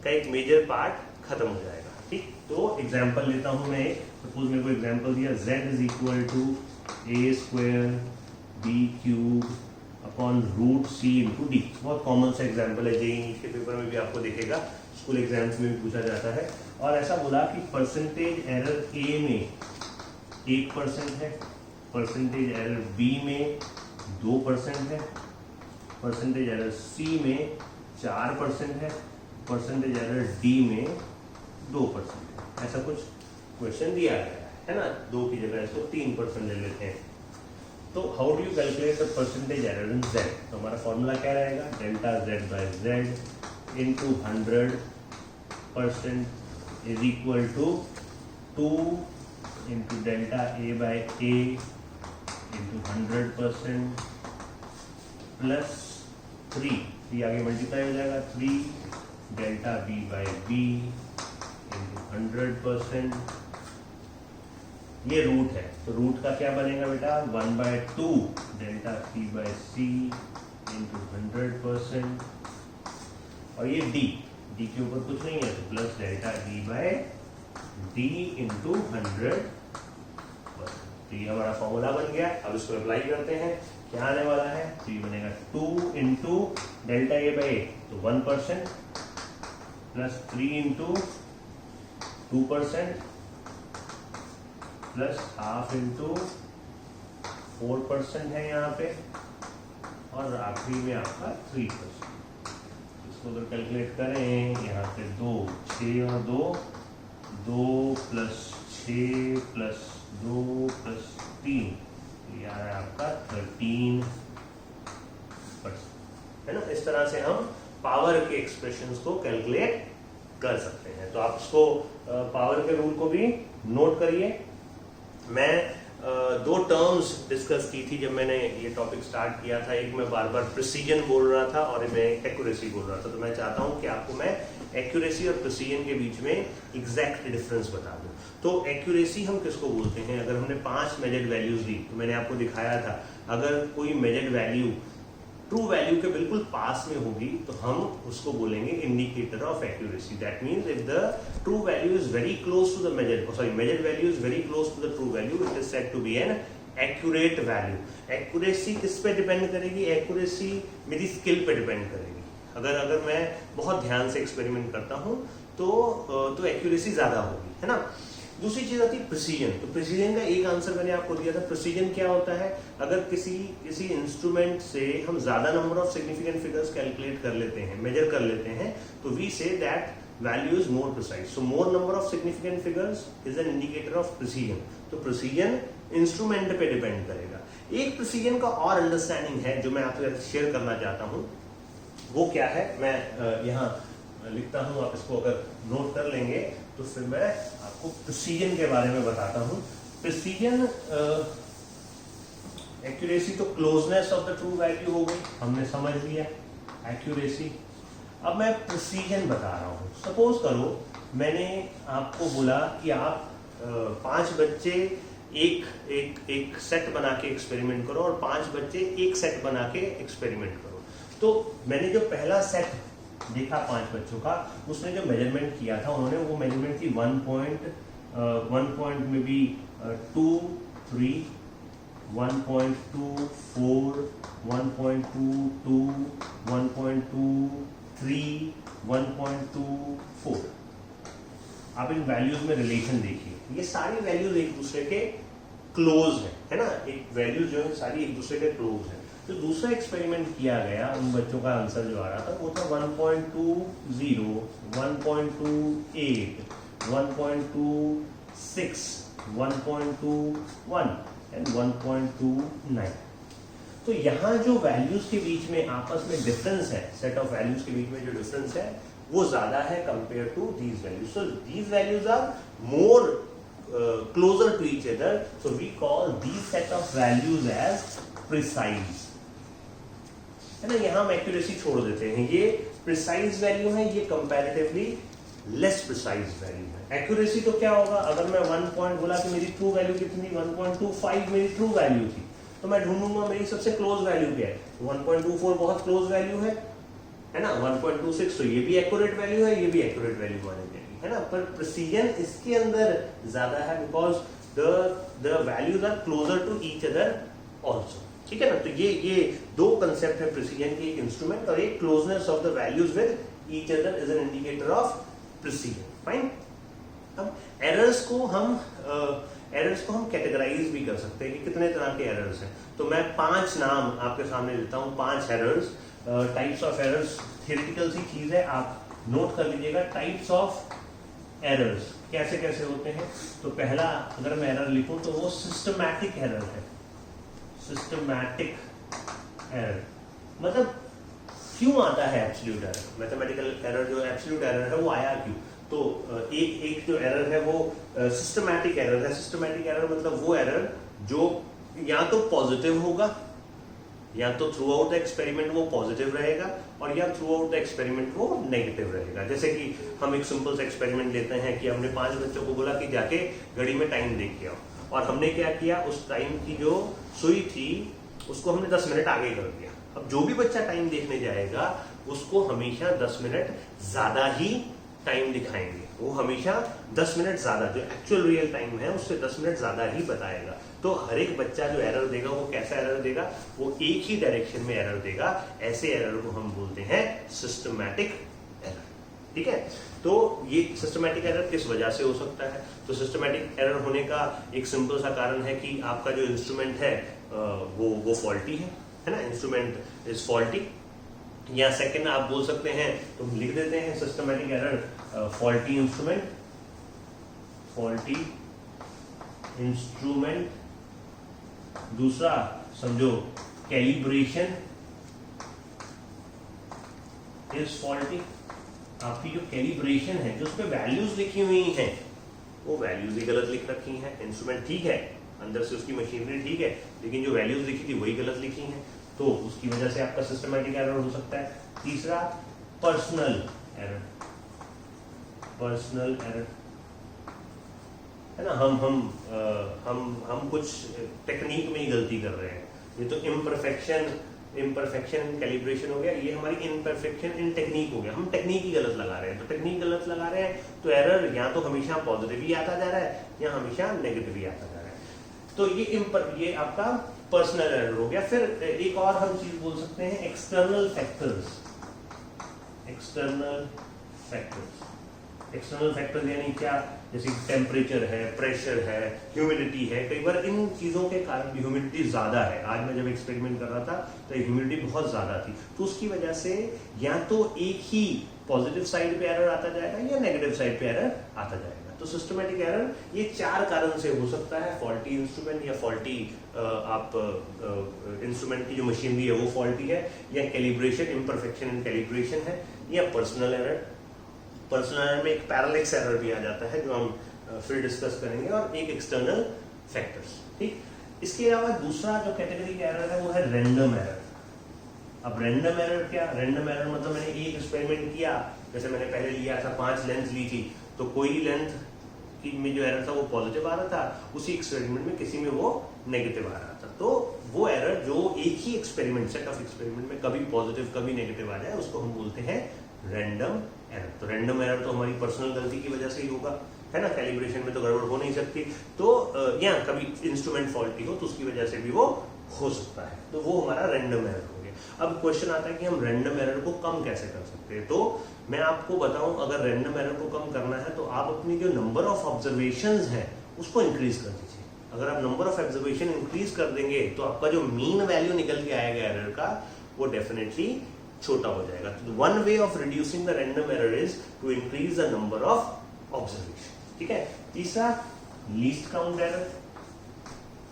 का एक मेजर पार्ट खत्म हो जाएगा। ठीक, तो एग्जांपल लेता हूं मैं। सपोज मेरे को एग्जांपल दिया z is equal to a² b³ upon root c into d. बहुत कॉमन सा एग्जांपल है, जेईई के पेपर में भी आपको दिखेगा, स्कूल एग्जाम्स में भी पूछा जाता है। और ऐसा बोला कि परसेंटेज एरर a में 1% है, परसेंटेज एरर b में 2% है, परसेंटेज एरर C में 4% है, परसेंटेज एरर D में 2% है। ऐसा कुछ क्वेश्चन दिया गया है ना, 2 की जगह इसको 3% ले लेते हैं। तो how do you calculate the percentage error in Z? तो हमारा फॉर्मूला क्या रहेगा, delta z/z into 100% is equal to 2 into delta a/a into 100% plus 3 आगे मल्टीप्लाई हो जाएगा 3 डेल्टा b/b इंटू 100%। ये रूट है, तो रूट का क्या बनेगा बेटा, 1/2 डेल्टा c/c इंटू 100%। और ये d के ऊपर कुछ नहीं है तो प्लस डेल्टा d/d इंटू 100%। तो ये हमारा फॉर्मूला बन गया। अब इसको अप्लाई करते हैं, क्या आने वाला है, तो ये बनेगा 2 इंटू डेल्टा a/a तो 1% plus 3 into 2% plus half into 4% है यहाँ पे, और आखिरी में आपका 3%। इसको अगर कैलकुलेट करें यहाँ पे 2 6 और 2 2 प्लस 6 प्लस 2 प्लस 3, ये आ रहा है आपका 13%, है ना। इस तरह से हम पावर के एक्सप्रेशंस को कैलकुलेट कर सकते हैं। तो आप इसको पावर के रूल को भी नोट करिए। मैं दो टर्म्स डिस्कस की थी जब मैंने ये टॉपिक स्टार्ट किया था। एक मैं बार बार प्रिसीजन बोल रहा था और मैं एक्यूरेसी बोल रहा था। तो मैं चाहता हूं कि आपको मैं एक्यूरेसी और प्रिसीजन के बीच में एग्जैक्ट डिफरेंस बता दूं। तो एक्यूरेसी हम किसको बोलते हैं? अगर हमने 5 मेजर्ड वैल्यूज ली, तो मैंने आपको दिखाया था अगर कोई मेजर्ड वैल्यू ट्रू वैल्यू के बिल्कुल पास में होगी तो हम उसको बोलेंगे indicator of accuracy. That means if the true value is very close to the measured value is very close to the true value, it is said to be an accurate value. Accuracy किस पे depend करेगी? Accuracy मेरी skill पे depend करेगी। अगर मैं बहुत ध्यान से एक्सपेरिमेंट करता हूं तो एक्यूरेसी ज्यादा होगी, है ना। दूसरी चीज आती है प्रिसीजन। तो प्रिसीजन का एक आंसर मैंने आपको दिया था। प्रिसीजन क्या होता है? अगर किसी इंस्ट्रूमेंट से हम ज्यादा number of significant figures calculate कर लेते हैं, मेजर कर लेते हैं, तो we say that value is more precise. So more number of significant figures is an indicator of precision. तो प्रिसीजन इंस्ट्रूमेंट पे डिपेंड करेगा। एक प्रिसीजन का और अंडरस्टैंडिंग है जो मैं आपके साथ शेयर करना चाहता हूं। वो क्या है? मैं यहाँ लिखता हूं, आप इसको अगर नोट कर लेंगे तो फिर मैं आपको प्रिसीजन के बारे में बताता हूं। प्रिसीजन एक्यूरेसी तो closeness of the true value हो गई, हमने समझ लिया एक्यूरेसी। अब मैं प्रिसीजन बता रहा हूं। सपोज करो मैंने आपको बोला कि आप 5 बच्चे एक सेट बना के एक्सपेरिमेंट करो और 5 बच्चे एक सेट बना के एक्सपेरिमेंट करो। तो मैंने जो पहला सेट देखा 5 बच्चों का, उसने जो मेजरमेंट किया था, उन्होंने वो मेजरमेंट थी 1 पॉइंट में भी 2, 3, 1.24, 1.22, 1.23, 1.24। आप इन वैल्यूज में रिलेशन देखिए, ये सारी वैल्यूज एक दूसरे के क्लोज है ना। एक वैल्यूज जो है सारी एक दूसरे के क्लोज है। तो दूसरा एक्सपेरिमेंट किया गया, उन बच्चों का आंसर जो आ रहा था वो था 1.20, 1.28, 1.26, 1.21 एंड 1.29। तो यहाँ जो वैल्यूज के बीच में आपस में डिफरेंस है, सेट ऑफ वैल्यूज के बीच में जो डिफरेंस है वो ज्यादा है compare to these values. So these values are more closer to each other, so we call these set of values as precise, है ना। यहां हम एक्यूरेसी छोड़ देते हैं। ये प्रिसाइज वैल्यू है, ये कंपैरेटिवली लेस प्रिसाइज वैल्यू है। एक्यूरेसी तो क्या होगा? अगर मैं 1 पॉइंट बोला कि मेरी ट्रू वैल्यू कितनी, 1.25 मेरी ट्रू वैल्यू थी, तो मैं ढूंढूंगा मेरी सबसे क्लोज वैल्यू क्या है। 1.24 बहुत क्लोज वैल्यू है ना। 1.26 तो ये भी एक्यूरेट वैल्यू है, ये भी एक्यूरेट वैल्यू मानी जाएगी, है ना। पर प्रिसीजन इसके अंदर ज्यादा है because the values are closer to each other also, ठीक है ना। तो ये दो कंसेप्ट है प्रिसीजन की, एक इंस्ट्रूमेंट और एक closeness of the values with each other is an indicator of precision. Fine. अब एरर्स को हम कैटेगराइज भी कर सकते हैं कि कितने तरह के एरर्स हैं। तो मैं 5 नाम आपके सामने देता हूं, 5 errors, types of errors. Theoretical सी चीज है, आप नोट कर लीजिएगा। टाइप्स ऑफ एरर्स कैसे कैसे होते हैं। तो पहला अगर मैं एरर लिखूं तो वो सिस्टमैटिक एरर है। सिस्टमैटिक एरर मतलब क्यों आता है एब्सोल्यूट एरर? मैथमेटिकल एरर जो एब्सोल्यूट एरर है वो आया क्यों? तो एक जो एरर है वो सिस्टमैटिक एरर है। सिस्टमैटिक एरर मतलब वो एरर जो या तो पॉजिटिव होगा, या तो थ्रू आउट द एक्सपेरिमेंट वो पॉजिटिव रहेगा, और या थ्रू आउट द एक्सपेरिमेंट वो नेगेटिव रहेगा। जैसे कि हम एक सिंपल सा एक्सपेरिमेंट लेते हैं कि हमने 5 बच्चों को बोला कि जाके घड़ी में टाइम देख के आओ, और हमने क्या किया, उस टाइम की जो सुई थी उसको हमने 10 मिनट आगे कर दिया। अब जो भी बच्चा टाइम देखने जाएगा उसको हमेशा 10 मिनट ज्यादा ही टाइम दिखाएंगे। वो हमेशा 10 मिनट ज्यादा, जो एक्चुअल रियल टाइम है उससे 10 मिनट ज्यादा ही बताएगा। तो हर एक बच्चा जो एरर देगा वो कैसा एरर देगा? वो एक ही डायरेक्शन में एरर देगा। ऐसे एरर को हम बोलते हैं सिस्टमैटिक एरर, ठीक है। तो ये सिस्टमैटिक एरर किस वजह से हो सकता है? तो सिस्टमैटिक एरर होने का एक सिंपल सा कारण है कि आपका जो इंस्ट्रूमेंट है वो फॉल्टी है ना। Instrument is faulty. या सेकंड आप बोल सकते हैं, तो लिख देते हैं systematic error faulty instrument, faulty instrument, दूसरा समझो कैलिब्रेशन इज फॉल्टी। आपकी जो कैलिब्रेशन है, जो उस पे वैल्यूज लिखी हुई हैं, वो वैल्यूज ही गलत लिख रखी हैं। इंस्ट्रूमेंट ठीक है, अंदर से उसकी मशीनरी ठीक है, लेकिन जो वैल्यूज लिखी थी वही गलत लिखी हैं, तो उसकी वजह से आपका सिस्टमैटिक एरर हो सकता है। तीसरा पर्सनल एरर, पर्सनल एरर है ना, हम कुछ टेक्निक में ही गलती कर रहे हैं। ये तो इम्परफेक्शन इन कैलिब्रेशन हो गया, ये हमारी इम्परफेक्शन इन टेक्निक हो गया, हम टेक्निक ही गलत लगा रहे हैं। तो टेक्निक गलत लगा रहे हैं तो एरर या तो हमेशा पॉजिटिव ही आता जा रहा है या हमेशा नेगेटिव ही आता जा रहा है। तो ये आपका पर्सनल एरर हो गया। फिर एक और हम चीज बोल सकते हैं external factors. External factors, external factors यानी क्या, जैसे टेम्परेचर है, प्रेशर है, ह्यूमिडिटी है। कई बार इन चीजों के कारण भी, ह्यूमिडिटी ज्यादा है, आज मैं जब एक्सपेरिमेंट कर रहा था तो ह्यूमिडिटी बहुत ज्यादा थी, तो उसकी वजह से या तो एक ही पॉजिटिव साइड पे एरर आता जाएगा या नेगेटिव साइड पे एरर आता जाएगा। तो सिस्टमैटिक एरर ये 4 कारण से हो सकता है, फॉल्टी इंस्ट्रूमेंट या फॉल्टी आप इंस्ट्रूमेंट की जो मशीनरी है वो फॉल्टी है, या कैलिब्रेशन, इम्परफेक्शन इन कैलिब्रेशन है, या पर्सनल एरर। पर्सनल एरर में एक पैरेलैक्स एरर भी आ जाता है जो हम फिर डिस्कस करेंगे, और एक एक्सटर्नल फैक्टर्स। ठीक, इसके अलावा दूसरा जो कैटेगरी का एरर है वो है रैंडम एरर। अब रैंडम एरर क्या, रैंडम एरर मतलब मैंने एक एक्सपेरिमेंट किया, जैसे मैंने पहले लिया था 5 लेंथ ली थी, तो कोई लेंथ की में जो एरर था वो पॉजिटिव आ रहा था, उसी एक्सपेरिमेंट में किसी में वो नेगेटिव आ रहा था। तो वो एरर जो एक ही एक्सपेरिमेंट, सेट ऑफ एक्सपेरिमेंट में कभी पॉजिटिव कभी नेगेटिव आ जाए, उसको हम बोलते हैं रैंडम एरर। तो रैंडम एरर तो हमारी पर्सनल गलती की वजह से ही होगा, है ना, कैलिब्रेशन में तो गड़बड़ हो नहीं सकती, तो या कभी इंस्ट्रूमेंट फॉल्टी हो तो उसकी वजह से भी वो हो सकता है, तो वो हमारा रैंडम एरर हो गया। अब क्वेश्चन आता है कि हम रैंडम एरर को कम कैसे कर सकते हैं। तो मैं आपको बताऊं, अगर रैंडम एरर को कम करना है तो आप अपनी जो नंबर ऑफ ऑब्जर्वेशंस है उसको इंक्रीज कर दीजिए। अगर आप नंबर ऑफ ऑब्जर्वेशन इंक्रीज कर देंगे तो आपका जो मीन वैल्यू निकल के आएगा एरर का, वो डेफिनेटली छोटा हो जाएगा। तो one way of reducing the random error is to increase the number of observation. ठीक है। तीसरा least count error.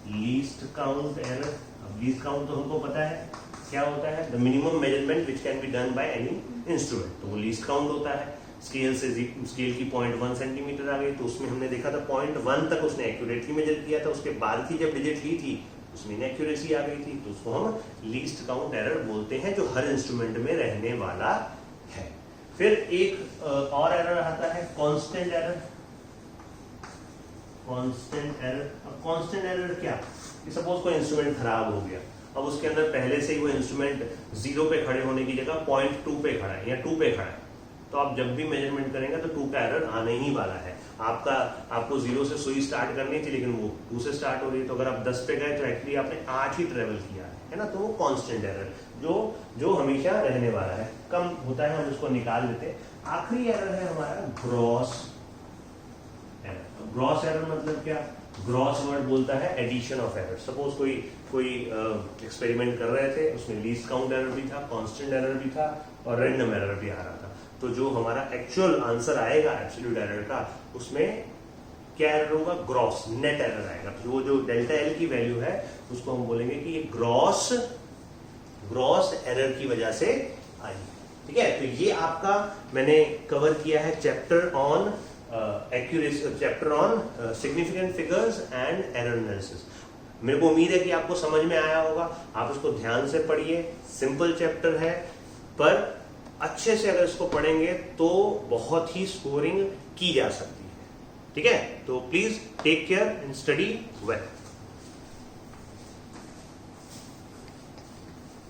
Least count error, अब लीस्ट काउंट तो हमको पता है क्या होता है, the minimum measurement which can be done by any instrument, तो वो लीस्ट काउंट होता है। स्केल की 0.1 सेंटीमीटर आ गई, तो उसमें हमने देखा था 0.1 तक उसने एक्यूरेटली मेजर किया था, उसके बाद की जब डिजिट ली थी उसमें इनएक्यूरेसी आ गई थी, तो उसको हम लीस्ट काउंट एरर बोलते हैं, जो हर इंस्ट्रूमेंट में रहने वाला है। फिर एक और एरर आता है कांस्टेंट एरर। कांस्टेंट एरर, अब कांस्टेंट एरर क्या, सपोज कोई इंस्ट्रूमेंट खराब हो गया, अब उसके अंदर पहले से ही वो इंस्ट्रूमेंट 0 पे खड़े होने की जगह 0.2 पे खड़ा है या 2 पे खड़ा है, तो आप जब भी मेजरमेंट करेंगे तो 2 का एरर आने ही वाला है। आपको 0 से सुई स्टार्ट करनी थी, लेकिन वो 2 से स्टार्ट हो रही है, तो अगर आप 10 पे गए तो एक्चुअली आपने 8 ही ट्रेवल किया है ना, तो वो कांस्टेंट एरर जो हमेशा रहने वाला है, कम होता है, हम उसको निकाल लेते हैं। आखिरी एरर है हमारा ग्रॉस एरर। ग्रॉस एरर मतलब क्या, ग्रॉस वर्ड बोलता है एडिशन ऑफ एरर। सपोज कोई एक्सपेरिमेंट कर रहे थे, उसमें लीस्ट काउंट एरर भी था, कांस्टेंट एरर भी था और रैंडम एरर भी आ रहा था, तो जो हमारा एक्चुअल आंसर आएगा एब्सोल्यूट एरर का, उसमें क्या एरर होगा, ग्रॉस नेट एरर आएगा। तो जो डेल्टा एल की वैल्यू है उसको हम बोलेंगे कि ये ग्रॉस एरर की वजह से आई। ठीक है, तो ये आपका मैंने कवर किया है chapter on accuracy, chapter on significant figures and error analysis. मेरे को उम्मीद है कि आपको समझ में आया होगा, आप इसको ध्यान से पढ़िए, सिंपल चैप्टर है, पर अच्छे से अगर इसको पढ़ेंगे तो बहुत ही स्कोरिंग की जा सकती है। ठीक है, तो please take care and study well.